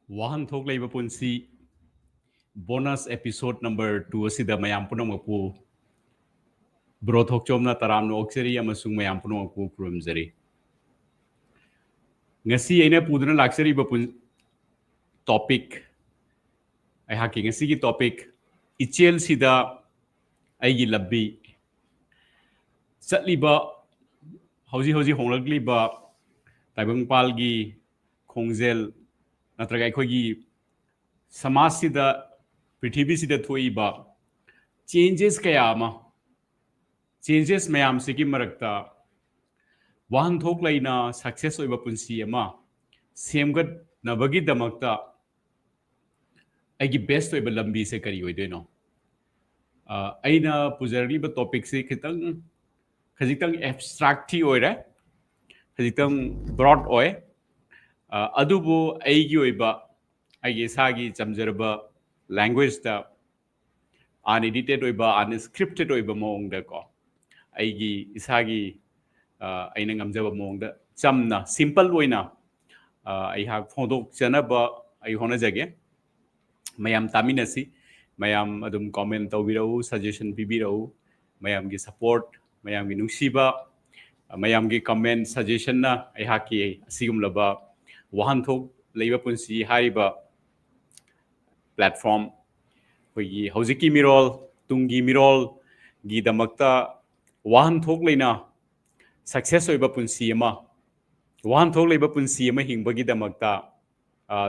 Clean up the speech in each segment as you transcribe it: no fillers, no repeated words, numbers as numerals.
Wahanthok Leba Punsi bonus episode number 2 asida mayam punamapu brothok chomna taram no okseri amasung mayam punamapu kurumzari ngasi aina puduna laksari ba topic ai haki ngasi ki topic Echelsida Eigi Lambi satliba hauji honglakliba taibangpalgi khongjel natraga aikogi samasida prithibisida thoiba changes kaya changes mayam sigi marakta Wahanthok Laina success oiba punsi ama semgat nabagi damakta aigi best oiba lambi se kari oidoino aina pujarli ba topic se khajitang abstract thi oire khajitang broad oy adubu aigi oiba aigi sagi chamjarba language da unedited oiba unscripted oiba mong da ko aigi isagi aina ngamjaba mongda chamna simple oina ai ha phondok chanaba ai hona jage mayam taminasi mayam adum comment tawbirau suggestion bibirau mayam gi support mayam gi nungsiba mayam gi comment suggestion na ai ha ki asigum laba Wahanthok Leba Punsi hariba platform hoyi hojiki mirol tungi mirol gi damakta Wahanthok Laina success oiba punsi ama Wahanthok Leba Punsi ama hingbagi damakta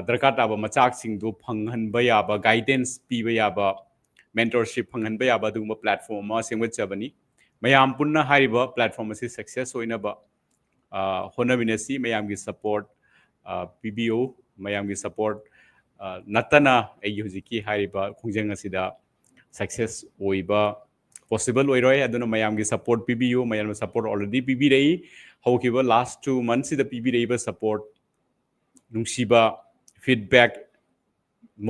darkar taba machak singdu phanghanba yaba guidance piba yaba mentorship phanghanba yaba duguma platform ma sengwet chabani mayam punna hariba platform asi success oinaba honabinasi mayam gi support PBO mayam gi support natana ai hujiki hariba khungjang asida success oiba possible oiroi aduna mayam gi support PBU mayam support already PB rei hokiba last 2 months the PB rei ba support nungsiba feedback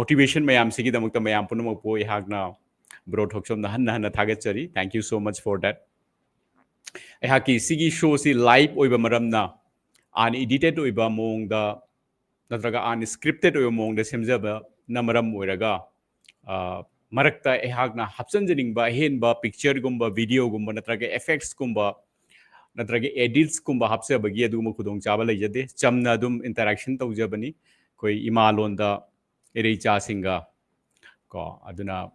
motivation mayam sigi damakta mayam punam po ihagna bro thoksom na hanna thagachari thank you so much for that ihaki sigi show si live oiba maramna unedited oiba mong da natraga unscripted oiba mong da semjaba namaram oiraga marakta ehagna hapsanjering ba henba picture gumba video gumba natraga effects gumba natraga edits gumba hapse bagi aduma khudong chaba leijade chamna adum interaction tawjabani koi imalonda ereicha singa ko aduna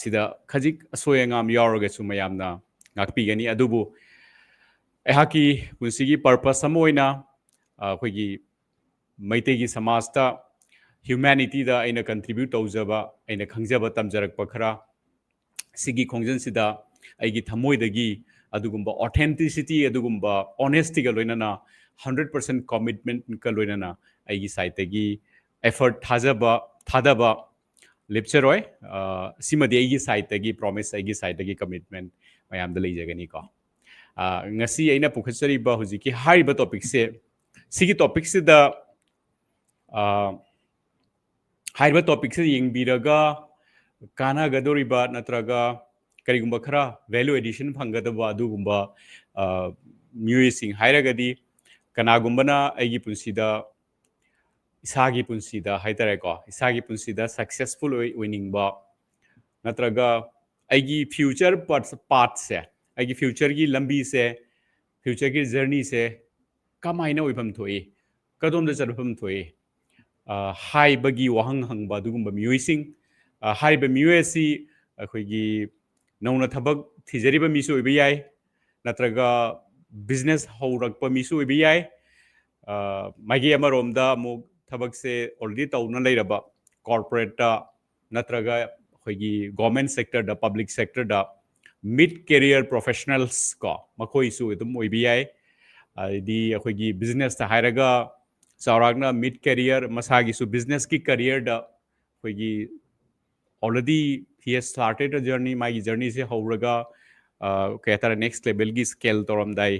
sida khajik asoyangam yaroga sumayamna ngakpi gani adubu ehaki punsigi purpose amoina khoigi maitegi samasta humanity da aina contribute tawjaba aina khangjaba tamjarakpa khara sigi khongjan sida aigi thamoi dagi adugumba authenticity adugumba honesty ga loinana 100% commitment ka loinana aigi side tagi effort thadaba lecture simadi aigi side tagi promise aigi side tagi commitment mayam da leijagani ko ngasi aina pukhachari ba hujiki hariba topic se sigi topic se da hariba topic se yengbiraga kana gadoriba natraga karigumba khara value addition phangadaba adugumba musing hairagadi kanagumbana aigi punsida isagi punsida haitare ko isagi punsida successful winning ba natraga aigi future path se aigi future gi lambi se future gi journey se kamaina oibam thoi kadom da charpham thoi hai bagi wahang hangba dugumba musing hai ba musi akhoi nauna thabak thijariba misu oiba yai natraga business haurakpa misu oiba yai magi amaromda mu thabak se already tauna leiraba corporate da natraga khoigi government sector da public sector da mid career professionals ko makhoi su idum oiba yai di khoigi business ta hairaga sauragna mid career masagi su business ki career da khoigi already he has started a journey my journey se horaga kayatara next level gi scale toram dai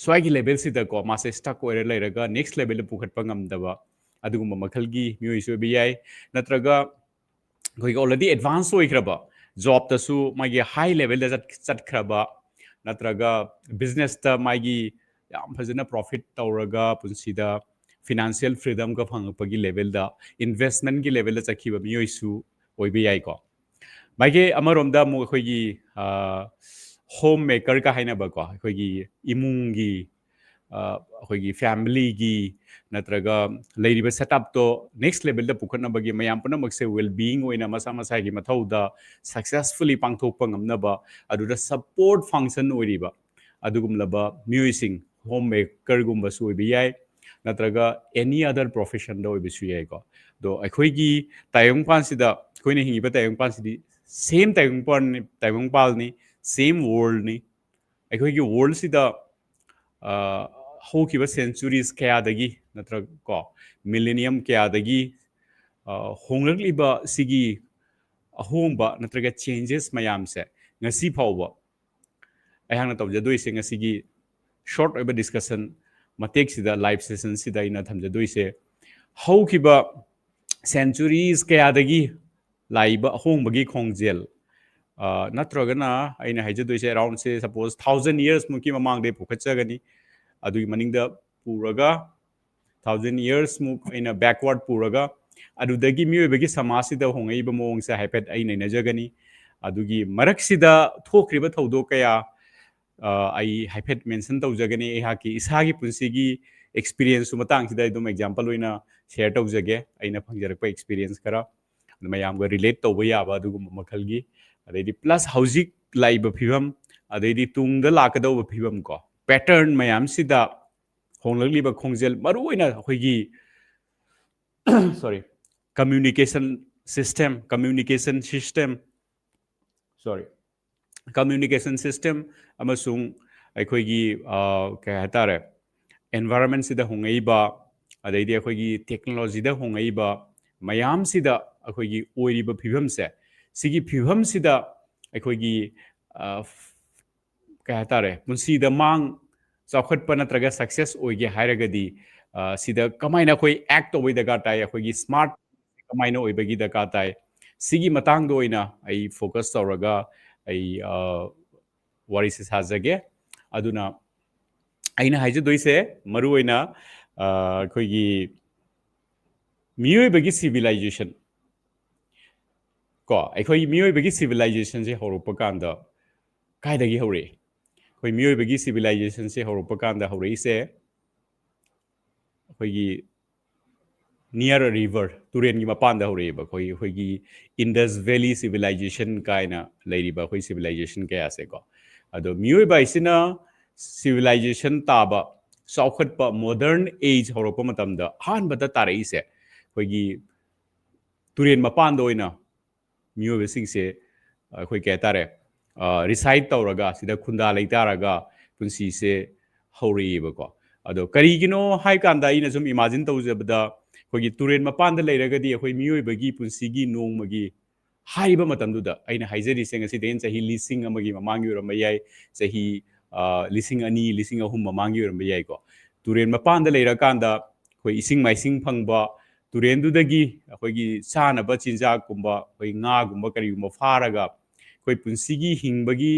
swagi level si da ko ma se stuck ore leiraga next level pu khat pangam daba aduguma makhal gi mui so bi yai natraga koi already advance hoikraba job ta su ma gi high level da chat khraba natraga business ta ma gi yam phajana profit tawraga punsida financial freedom ka phangpagi level da investment gi level da chakhiba miyoi su oibe yai ko maige amarom da mu khoi gi homemaker ka haina ba ko khoi gi imung gi khoi gi family gi natraga leiriba setup to next level da pukhatna bagi mayam puna makse well being oina masa masa gi mathau da successfully pangthok pangamna ba adu da support function oiriba adugum laba musing homemaker gumba su oibe yai natraga any other profession da oibe su yai ko do akhoi gi tayong pan sida khoine hingi ba tayong pan sidi same tayong pal ni same world ni akhoi gi world sida houkiba centuries kayadagi natraga ko millennium kayadagi honglakliba sigi ahomba natraga changes mayam se ngasi phawba ayhangna tawjadoise ngasigi short oiba discussion matek sida live session sida ina thamjadoise houkiba centuries kayadagi laiba ahongbagi khongjel natragana aina haijadoise around say suppose 1000 years muki mamang de pukhatchagani adui maningda puraga 1000 years muk aina backward puraga adudagi miyoibagi samasida hongaiba mongsa haipet aina najagani adugi maraksida thokriba thaudo kaya ai haipet mention tawjagani ehaki isagi punsigi experience matang sida idum example oina share tawjage aina phangjarakpa experience kara mayamga relate tawba yaba adugum makhalgi adedi plus housing laiba phibam adedi tungda lakadawba phibam ko pattern mayam sida honglakliba khongjel maruina hoigi sorry communication system amasung aikoigi ka hatare environment sida hongaiba adaidi aikoigi technology da hongaiba mayam sida aikoigi oiriba phibam se sigi phibam sida aikoigi ka hatare punsi da mang chawkhatpa natraga success oige hairagadi sida kamaina khoi act oi daga tai akoigi smart kamaina oibagi daga tai sigi matang do ina ai focus tawraga ai wari se sajage aduna aina haije doise maru oina akoigi miyoibagi civilization ko akoigi miyoibagi civilization se horopa kanda kaidagi hore koi miyoibagi civilization se horopa kanda hore ise akoigi near a river turen gi mapanda horeba khoi Indus Valley civilization kaina leiriba khoi civilization kaya se ko ado mioi bai sina civilization taba saukhatpa modern age horopa matamda han bata tarai se khoi turen mapanda oina mioi besing se khoi kaya tare reside tawraga sida khunda leitaraga punsi se horeba ko ado karigino hai kanda ina sum imagine tawjabda khoi turen mapanda leiragadi khoi miyoibagi punsigi nongmagi haiba matamduda aina haijari se ngasi den chahi lising amagi mamangi uramba yai chahi lising ani lising ahum mamangi uramba yai ko turen mapanda leirakanda khoi ising maising phangba turen dudagi khoi gi chana ba chinja kumba khoi nga gumba kari gumba faraga khoi punsigi hingbagi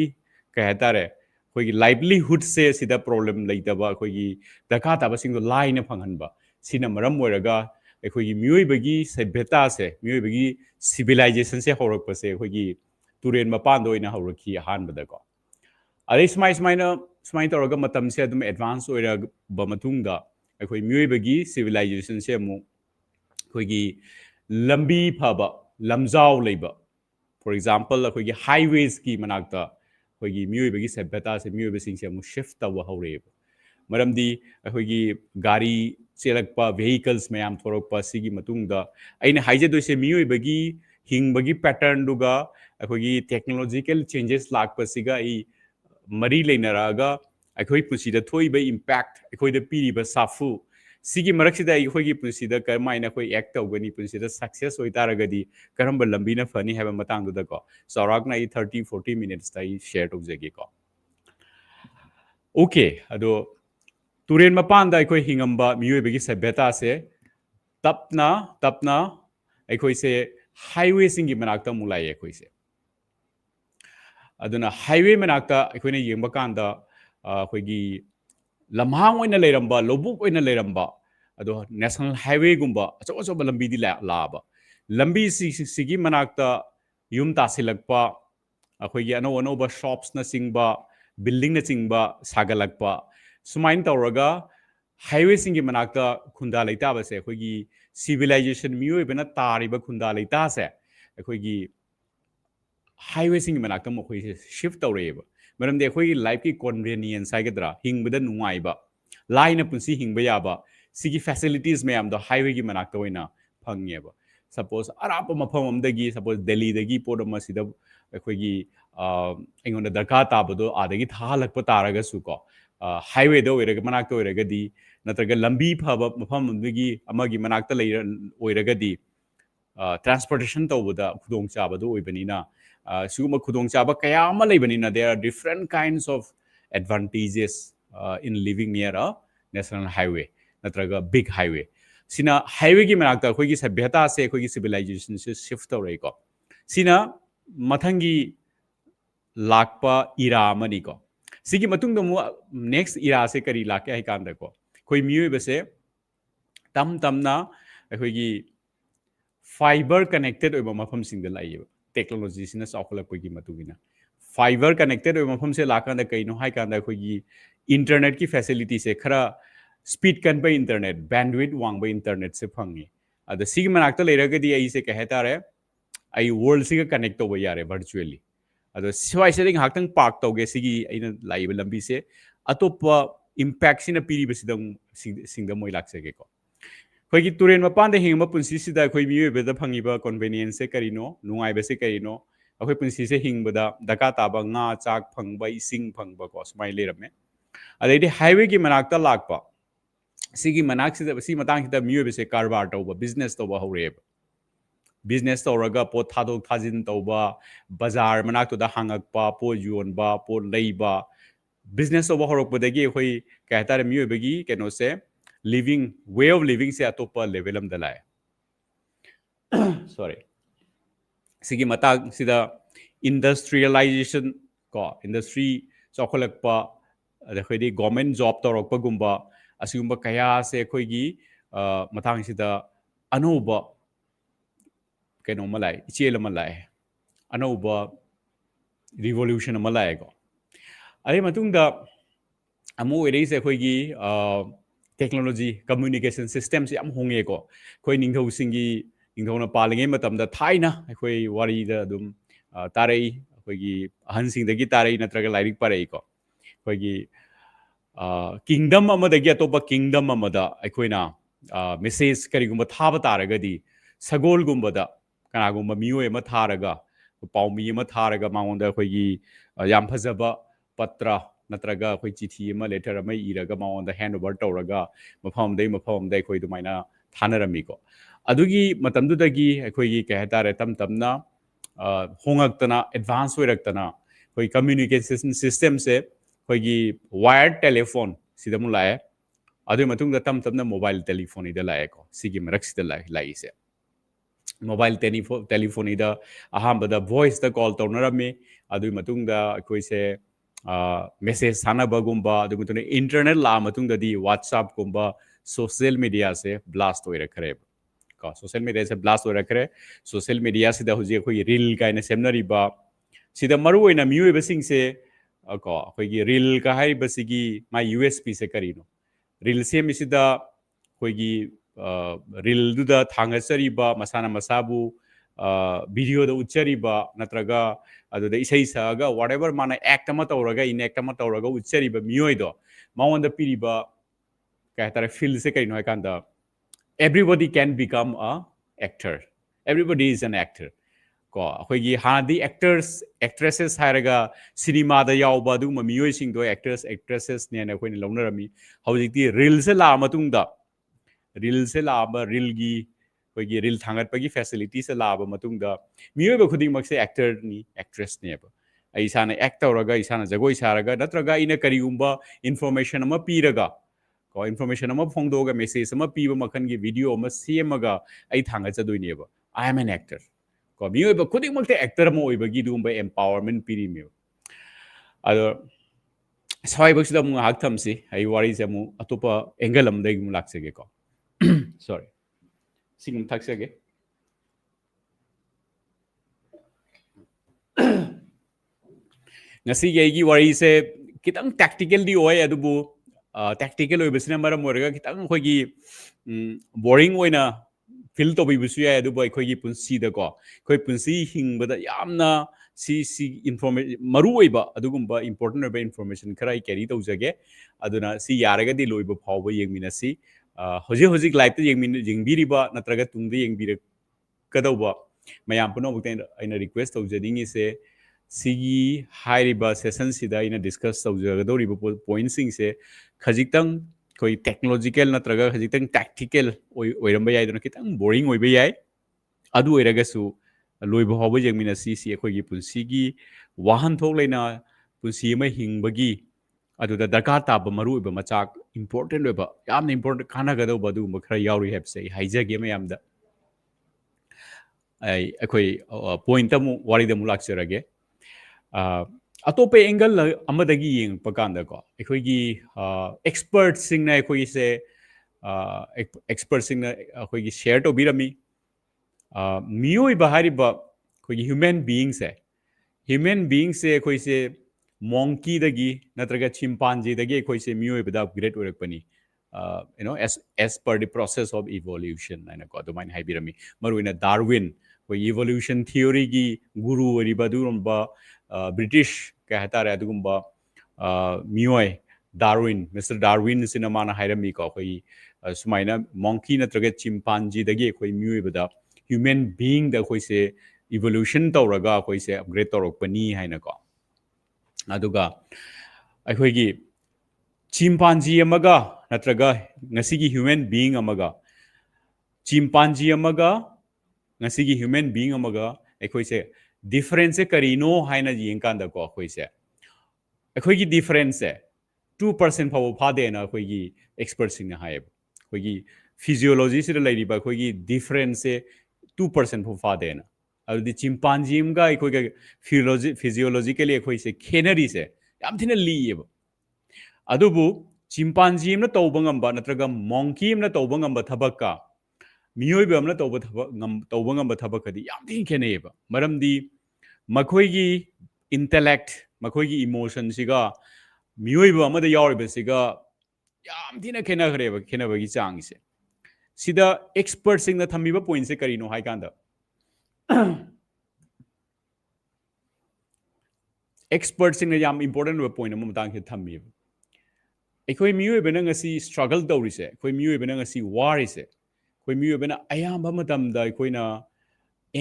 ka hatare khoi gi livelihood se sida problem leitaba khoi gi daka taba sing line phanghanba sina maram moiraga aikoigi miyoibagi sabhyata se miyoibagi civilization se horokpa se aikoigi turen mapando ina horokhi ahanbada ko adai smai tawraga matam se adum advance oira ba matungda aikoi miyoibagi civilization se mu aikoigi lambi phaba lamjau leiba for example aikoigi highways ki manakta aikoigi miyoibagi sabhyata se miyoibasing se mu shift tawa horeba maramdi aikoigi gari chelakpa vehicles mayam thorokpa sigi matungda aina haijadoise miyoibagi hingbagi pattern duga aikoigi technological changes lakpa siga I mari leinaraga aikoi pusida thoiba impact aikoida piriba safu sigi maraksida aikoigi pusida karmaina koi act tawgani pusida success oitaragadi karamba lambina fani haba matangduda ko sarakna I 30-40 minutes tai share tawjage ko okay ado turen mapanda aikoi hingamba miyoibagi sabhyata se tapna aikoi se highway singi manakta mulai aikoi se aduna highway manakta aikoina yengba kanda aikoigi lamhang oina leiramba lobuk oina leiramba ado national highway gumba acho lambi di laba lambi sigi manakta yum tasilakpa akhoi ano ano ba shops na singba building na singba sagalakpa sumain tawraga highway singi manakta khunda leita ba se akhoi gi civilization mioi bena tariba khunda leita se akhoi gi highway singi manakta mo khoi shift tawreba maram de akhoi life ki convenience saigedra hingbada nungaiba line punsi hingba yaba sigi facilities mayam do highway gi manakta oina phangeba suppose arapa mafam amdagi suppose delhi dagi podama sida akhoi gi aingon darka tabado adagi thalakpa taraga su ko highway do oiraga manakta oiraga di natraga lambi phaba mafam amdagi amagi manakta lei oiraga di transportation tawbada khudong chabado oibanina suguma khudong chaba kaya ama leibanina there are different kinds of advantages in living near a national highway natraga big highway sina highway gi manakta khoi gi sabhyata se khoi gi civilization se shift tawrei ko sina mathangi lakpa era mani ko sigi matung mu next era se kari lakya hai kan da ko khoi mioi base tam tamna khoi gi fiber connected oiba mafam sing da lai technology sina sakhla ko gi matugina fiber connected oiba mafam se lakan da kaino hai kan da khoi gi internet ki facility se khara speed kan ba internet bandwidth wang ba internet se phangi ada sig manakta leiraga di ai se kaheta re ai world sig connect to ba yare virtually ada swai se ding haktang park to ge sigi aina laiba lambi se atopa impact sina piri ba sidang singda moi lak se ge ko khoi gi turen mapan de hingma punsi sida khoi miwe be da phangi ba convenience se karino nungai be se karino akhoi punsi se hingba da daka ta ba nga chak phangba ising phangba ko smai lerame adai highway gi manakta lakpa sigi manak sida si matang sida miwe be se karbar to ba business to ba hore business tawraga po thadok thajin tawba bazar manak to da hangak pa po yon ba po leiba business over horok bodagi hoi kahtar miwe begi keno se living way of living se atopa level am dalai sorry sigi matag sida industrialization ko industry chokholak pa da khoi di government job torok pa gumba asigumba kaya se khoi gi matang sida anuba keno malai ichel malai anuba revolution malai ko ai matung da amu ere se khoi gi technology communication system se am honge ko khoi ningthau singi ningthau na palinge matam da thaina khoi wari da dum tarei khoi gi ahan sing da gi tarei natraga lairik parei ko khoi gi kingdom amadagi atopa kingdom amada aikoina message karigumba thaba taragadi sagol gumbada kanagumba miyo ema tharaga paumi ema tharaga maonda khoigi yam phajaba patra natraga khoi chithi ema letter ama iraga maonda hand over tawraga mafam dai khoi dumaina thanarami ko adugi matamdu dagi khoigi ka hatare tam tamna hongaktana advance oiraktana khoi communication system se khoigi wired telephone sidamu lae adu matungda tam tamna mobile telephone ida lae ko sigi marak sida lai se mobile telephone ida ahambada voice da call tawnarami adu matungda khoi se message sanaba gumba adu mutune internet la matungda di whatsapp gumba social media se blast oira khare ko social media se blast oira khare social media sida huji khoi reel kaina semnari ba sida maru oina miwe basing se ko khoi gi reel ka hai basigi my usp se karino reel se misida khoi gi reel du da thangasari ba masana masabu video da uchari ba natraga adu da isai saga whatever mana act ama tawraga in act ama tawraga uchari ba mioi do maonda piri ba ka tara feel se kai noi kanda everybody can become a actor everybody is an actor ko khoi gi hanadi actors actresses hairaga cinema da yawba du ma mioi sing do actors actresses ne na khoi ni launarami hawjikti reel se la matung da reel se la ba reel gi khoi gi reel thangat pa gi facility se la ba matung da mioi ba khuding mak se actor ni actress ne ba ai sana actor raga isana jagoi saraga natraga ina kari umba information ama piraga ko information ama phongdoga message ama piba makhan gi video ama semaga ai thanga chadoi ne ba I am an actor ko mioi ba khuding mak te actor mo oi ba gi dumba empowerment piri mi ado sai bak sida mu hak tham si ai wari se mu atopa angle am dai mu lak se ge ko sorry singum thaksage ngasi gi wari se kitang tactical di oy adubu tactical oy besina maram moraga kitang khoi gi boring oina feel to bi bisu ya adubu khoi gi punsi da ko khoi punsi hingbada yamna si information maru oiba adugumba important oiba information khara carry to jage aduna si yaraga di loiba phawba yengmina si hoji hoji live ta yengmin jengbiriba natraga tungdi yengbira kadauba mayam puno bukten aina request to jadingi se sigi hairiba session sida ina discuss tawjagadoriba point sing se khajitang koi technological natraga khajitang tactical oiramba yai dona kitang boring oiba yai adu oiraga su loiba hoba jengmina si akhoi gi punsi gi Wahanthok Leba Punsi ma hingbagi aduda darkar taba maru oiba machak important oiba yamna important khana gadauba du khara yauri have say haijage mayamda ai akhoi point amu wari da mulak serage अतोप angle अमदगी येंग पकांदा को अखोगी expert सिंग ना अखोगी से expert सिंग ना अखोगी share तो बिरमी मियोई बहारी बा अखोगी ह्यूमन बीइंग्स है ह्यूमन बीइंग्स से अखोई से मोंकी दगी नत्रगा चिंपांजी दगी अखोई से मियोई बदा अपग्रेड ओरक पनी you know as per the process of evolution aina ko do main hai birami maruina Darwin ko evolution theory gi guru ori badurumba British ka hatare adugumba mioi Darwin Mr Darwin cinema na hairami ko koi sumaina monkey na traga chimpanzee dagi koi mioi bada human being da koi se evolution tawraga koi se upgrade tawrok pani haina ko aduga ai gi chimpanzee amaga natraga ngasigi human being amaga chimpanzee amaga ngasigi human being amaga akhoi se difference karino haina yengkanda ko akhoi se akhoi gi difference 2% phaw phade na akhoi gi experts sing na haib akhoi gi physiology se lai ba akhoi gi difference 2% phaw phade na adi chimpanzee amga akhoi ga physiologically akhoi se khenari se yam thina lieb adubu chimpanzee amna tawba ngamba natraga monkey amna tawba ngamba thabaka miyoiba amna tawba ngamba thabakadi yam thin kheneba maramdi makhoi gi intellect makhoi gi emotion siga miyoiba amada yawriba siga yam thina khena khreba khenaba gi chang se sida expert sing na thamiba point se karino hai kanda expert sing na yam important point amam tang he thamiba अखोई मियोबना ngasi struggle tawrise अखोई मियोबना ngasi warise अखोई मियोबना ayamba matamda अखोइना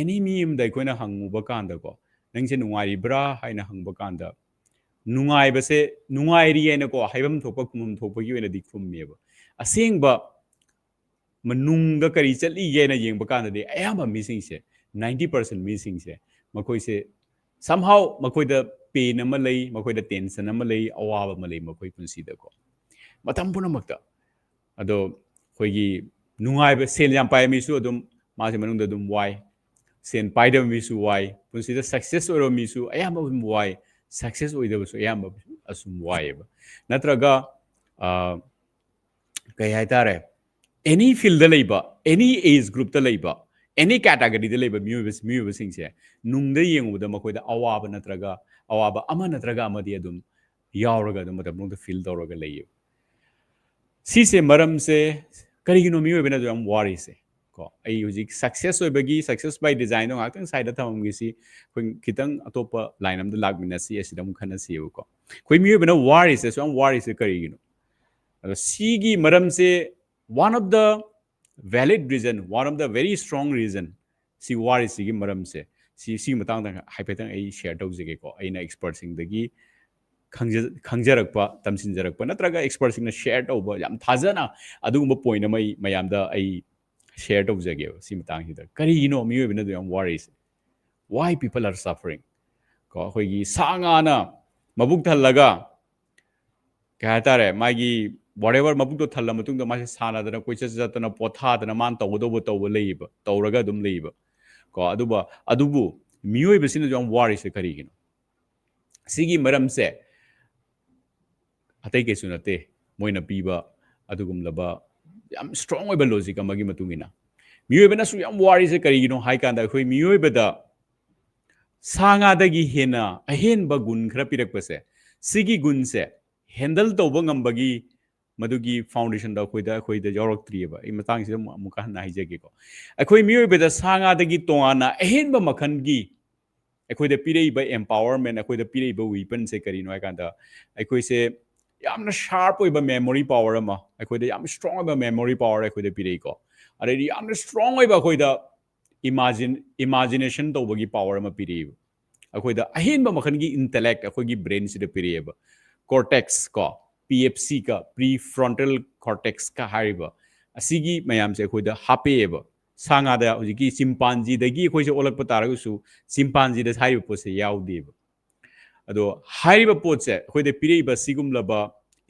enemy amda अखोइना hangmuba kanda ko nangse nungairibra haina hangba kanda nungaibase nungairi ena ko haibam thokpa kumum thokpa gi wena dikhumeba asengba manungda kari chali yena yengba kanda de ayamba missing se 90% missing se makoi se somehow makoi da pain ama lei makoi da tension ama lei awaba ma lei makoi punsi da ko matam puna makta ado khoigi nungai be sel yam pai mi su adum ma se manung da dum wai sen pai da mi su wai punsi da success oro mi su ayam ba wai success oi da su ayam ba asum wai ba natraga kai hai tare any field da leiba any age group da leiba any category da leiba mu sing se nung da yengu da makoi da awaba natraga awaba ama natraga ama di adum yauraga dum matam nung da feel dawraga leiyo si se maram se karigino miyoibena do am worry se ko ai huji success oibagi success by design no ngakang side da thamam gi si khoi kitang atopa line am da lagmina si asidam khana si ko khoi miyoibena worry se so am worry se karigino si gi maram se one of the valid reason one of the very strong reason si worry si gi maram se si matang da haipetang ai share tawjege ko aina expert sing dagi खंगजरक्पा तमसिनजरक्पा नत्रगा expert सिंगना share तौबा याम थाजना अदुगुम point अमै मयामदा I share तौजगे सि मतंग हिदा करी no मियोबिना दु याम वरीस व्हाई पीपल आर सफरिंग को होगी सांगाना मबुक थल्लगा कहतारे मागी whatever mabuk to thalla matung da ma sana da koi cha jatana potha da man tawdo leiba tawraga dum leiba ko adubu miyoi besina jam wari se kari gino sigi maram se atai ke sunate moina piba adugum laba ꯌꯥꯝ ꯁ꯭ꯇꯔꯣꯡ ꯑꯣꯏꯕ logic ꯑꯃꯒꯤ ꯃꯇꯨꯡ ꯏꯟꯅ ꯃꯤꯑꯣꯏꯕꯅꯁꯨ ꯌꯥꯝ ꯋꯥꯔꯤꯁꯦ ꯀꯔꯤꯒꯤꯅꯣ ꯍꯥꯏ ꯀꯥꯟꯗ ꯑꯩꯈꯣꯏ ꯃꯤꯑꯣꯏꯕꯗ ꯁꯥ ꯉꯥꯗꯒꯤ ꯍꯦꯟꯅ ꯑꯍꯦꯟꯕ ꯒꯨꯟ ꯈꯔ ꯄꯤꯔꯛꯄꯁꯦ ꯁꯤꯒꯤ ꯒꯨꯟꯁꯦ ꯍꯦꯟꯗꯜ ꯇꯧꯕ ꯉꯝꯕꯒꯤ ꯃꯗꯨꯒꯤ ꯐꯥꯎꯟꯗꯦꯁꯟꯗ ꯑꯩꯈꯣꯏꯗ ꯌꯥꯎꯔꯛꯇ꯭ꯔꯤꯑꯕ ꯑꯩ ꯃꯇꯥꯡꯁꯤꯗ ꯑꯃꯨꯛꯀ ꯍꯟꯅ ꯍꯥꯏꯖꯒꯦꯀꯣ ꯑꯩꯈꯣꯏ ꯃꯤꯑꯣꯏꯕꯗ ꯁꯥ ꯉꯥꯗꯒꯤ ꯇꯣꯉꯥꯟꯅ ꯑꯍꯦꯟꯕ ꯃꯈꯜꯒꯤ ꯑꯩꯈꯣꯏꯗ ꯄꯤꯔꯛꯏꯕ ꯑꯦꯝꯄꯥꯋꯔꯃꯦꯟ ꯑꯩꯈꯣꯏꯗ ꯄꯤꯔꯛꯏꯕ ꯋꯤꯄꯟꯁꯦ ꯀꯔꯤꯅꯣ ꯍꯥꯏ ꯀꯥꯟꯗ ꯑꯩꯈꯣꯏꯁꯦ ꯌꯥꯝꯅ ꯁꯥꯔꯞ ꯑꯣꯏꯕ ꯃꯦꯃꯣꯔꯤ ꯄꯋꯔ ꯑꯃ ꯑꯩꯈꯣꯏꯗ ꯌꯥꯝ ꯁ꯭ꯇꯔꯣꯡ ꯑꯣꯏꯕ ꯃꯦꯃꯣꯔꯤ ꯄꯋꯔ ꯑꯩꯈꯣꯏꯗ ꯄꯤꯔꯛꯏꯀꯣ ꯑꯗꯩꯗꯤ ꯌꯥꯝꯅ ꯁ꯭ꯇꯔꯣꯡ ꯑꯣꯏꯕ ꯑꯩꯈꯣꯏꯗ ꯏꯃꯥꯖꯤꯅꯦꯁꯟ ꯇꯧꯕꯒꯤ ꯄꯋꯔ ꯑꯃ ꯄꯤꯔꯛꯏꯕ ꯑꯩꯈꯣꯏꯗ ꯑꯍꯦꯟꯕ ꯃꯈꯜꯒꯤ ꯏꯟꯇꯦꯂꯦꯛ ꯑꯩꯈꯣꯏꯒꯤ ꯕ꯭ꯔꯦꯟꯁꯤꯗ ꯄꯤꯔꯛꯑꯦꯕ ꯀꯣꯔꯇꯦꯛꯁ ꯀꯣ PFC ꯀ ꯄ꯭ꯔꯤ ꯐ꯭ꯔꯣꯟꯇꯦꯜ ꯀꯣꯔꯇꯦꯛꯁꯀ ꯍꯥꯏꯔꯤꯕ ꯑꯁꯤꯒꯤ ꯃꯌꯥꯝꯁꯦ ꯑꯩꯈꯣꯏꯗ ꯍꯥꯞꯄꯛꯑꯦꯕ ꯁꯥ ꯉꯥꯗ ꯍꯧꯖꯤꯛꯀꯤ ꯆꯤꯝꯄꯥꯟꯖꯤꯗꯒꯤ ꯑꯩꯈꯣꯏꯁꯦ ꯑꯣꯜꯂꯛꯄ ꯇꯥꯔꯒꯁꯨ ꯆꯤꯝꯄꯥꯟꯖꯤꯗ ꯍꯥꯏꯔꯤꯕ ꯄꯣꯠꯁꯦ ꯌꯥꯎꯗꯦꯕ ꯑꯗꯣ ꯍꯥꯏꯔꯤꯕ ꯄꯣꯠꯁꯦ ꯑꯩꯈꯣꯏꯗ ꯄꯤꯔꯛꯏꯕ ꯁꯤꯒꯨꯝꯂꯕ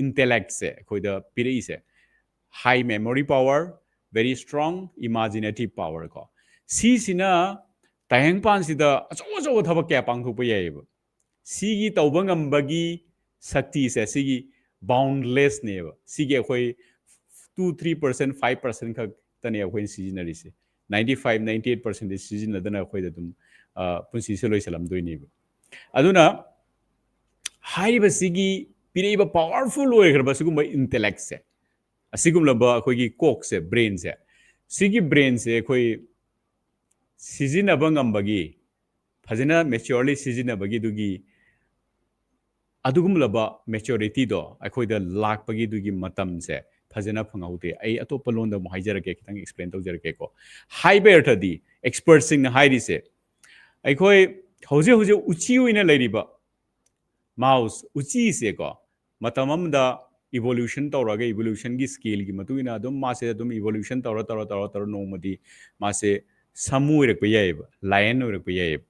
ꯏꯟꯇꯦꯂꯦꯛꯁꯦ ꯑꯩꯈꯣꯏꯗ ꯄꯤꯔꯛꯏꯁꯦ ꯍꯥꯏ ꯃꯦꯃꯣꯔꯤ ꯄꯋꯔ ꯚꯦꯔꯤ ꯁ꯭ꯇꯔꯣꯡ ꯏꯃꯥꯖꯤꯅꯦꯇꯤꯚ ꯄꯋꯔ ꯀꯣ ꯁꯤꯁꯤꯅ ꯇꯥꯏꯕꯪꯄꯥꯟꯁꯤꯗ ꯑꯆꯧ ꯑꯆꯧꯕ ꯊꯕꯛ ꯀꯌꯥ ꯄꯥꯡꯊꯣꯛꯄ ꯌꯥꯏꯑꯕ ꯁꯤꯒꯤ ꯇꯧꯕ ꯉꯝꯕꯒꯤ ꯁꯛꯇꯤꯁꯦ ꯁꯤꯒꯤ ꯕꯥꯎꯟꯂꯦꯁꯅꯦꯕ ꯁꯤꯒꯤ ꯑꯩꯈꯣꯏ 2-3% 5% ꯈꯛꯇꯅꯦ ꯑꯩꯈꯣꯏꯅ ꯁꯤꯖꯤꯟꯅꯔꯤꯁꯦ 95-98% ꯁꯤꯖꯤꯟꯅꯗꯅ ꯑꯩꯈꯣꯏꯗ ꯑꯗꯨꯝ ꯄꯨꯟꯁꯤꯁꯦ ꯂꯣꯏꯁꯤꯜꯂꯝꯗꯣꯏꯅꯦꯕ ꯑꯗꯨꯅ ꯍꯥꯏꯔꯤꯕꯁꯤꯒꯤ ꯄꯤꯔꯛꯏꯕ ꯄꯥꯋꯔꯐꯨꯜ ꯑꯣꯏꯈ꯭ꯔꯕ ꯁꯤꯒꯨꯝꯕ ꯏꯟꯇꯦꯂꯦꯛꯁꯦ ꯑꯁꯤꯒꯨꯝꯂꯕ ꯑꯩꯈꯣꯏꯒꯤ ꯀꯣꯛꯁꯦ ꯕ꯭ꯔꯦꯟꯁꯦ ꯁꯤꯒꯤ ꯕ꯭ꯔꯦꯟꯁꯦ ꯑꯩꯈꯣꯏ ꯁꯤꯖꯤꯟꯅꯕ ꯉꯝꯕꯒꯤ ꯐꯖꯅ ꯃꯦꯆ꯭ꯌꯣꯔꯂꯤ ꯁꯤꯖꯤꯟꯅꯕꯒꯤꯗꯨꯒꯤ ꯑꯗꯨꯒꯨꯝꯂꯕ ꯃꯦꯆ꯭ꯌꯣꯔꯤꯇꯤꯗꯣ ꯑꯩꯈꯣꯏꯗ ꯂꯥꯛꯄꯒꯤꯗꯨꯒꯤ ꯃꯇꯝꯁꯦ ꯐꯖꯅ ꯐꯪꯍꯧꯗꯦ ꯑꯩ ꯑꯇꯣꯞꯄ ꯂꯣꯟꯗ ꯑꯃꯨꯛ ꯍꯥꯏꯖꯔꯛꯀꯦ ꯈꯤꯇꯪ ꯑꯦꯛꯁꯄ꯭ꯂꯦꯟ ꯇꯧꯖꯔꯛꯀꯦꯀꯣ ꯍꯥꯏꯕ ꯑꯔꯊꯗꯤ ꯑꯦꯛꯁꯄꯔꯠꯁꯤꯡꯅ ꯍꯥꯏꯔꯤꯁꯦ ꯑꯩꯈꯣꯏ ꯍꯧꯖꯤꯛ ꯍꯧꯖꯤꯛ ꯎꯆꯤ ꯑꯣꯏꯅ ꯂꯩꯔꯤꯕ ꯃꯥꯎꯁ ꯎꯆꯤꯁꯦꯀꯣ ꯃꯇꯝ ꯑꯃꯗ ꯏꯚꯣꯂꯨꯁꯟ ꯇꯧꯔꯒ ꯏꯚꯣꯂꯨꯁꯟꯒꯤ ꯁ꯭ꯀꯦꯜꯒꯤ ꯃꯇꯨꯡ ꯏꯟꯅ ꯑꯗꯨꯝ ꯃꯥꯁꯦ ꯑꯗꯨꯝ ꯏꯚꯣꯂꯨꯁꯟ ꯇꯧꯔ ꯅꯣꯡꯃꯗꯤ ꯃꯥꯁꯦ ꯁꯥꯃꯨ ꯑꯣꯏꯔꯛꯄ ꯌꯥꯏꯑꯕ ꯂꯥꯌꯟ ꯑꯣꯏꯔꯛꯄ ꯌꯥꯏꯑꯕ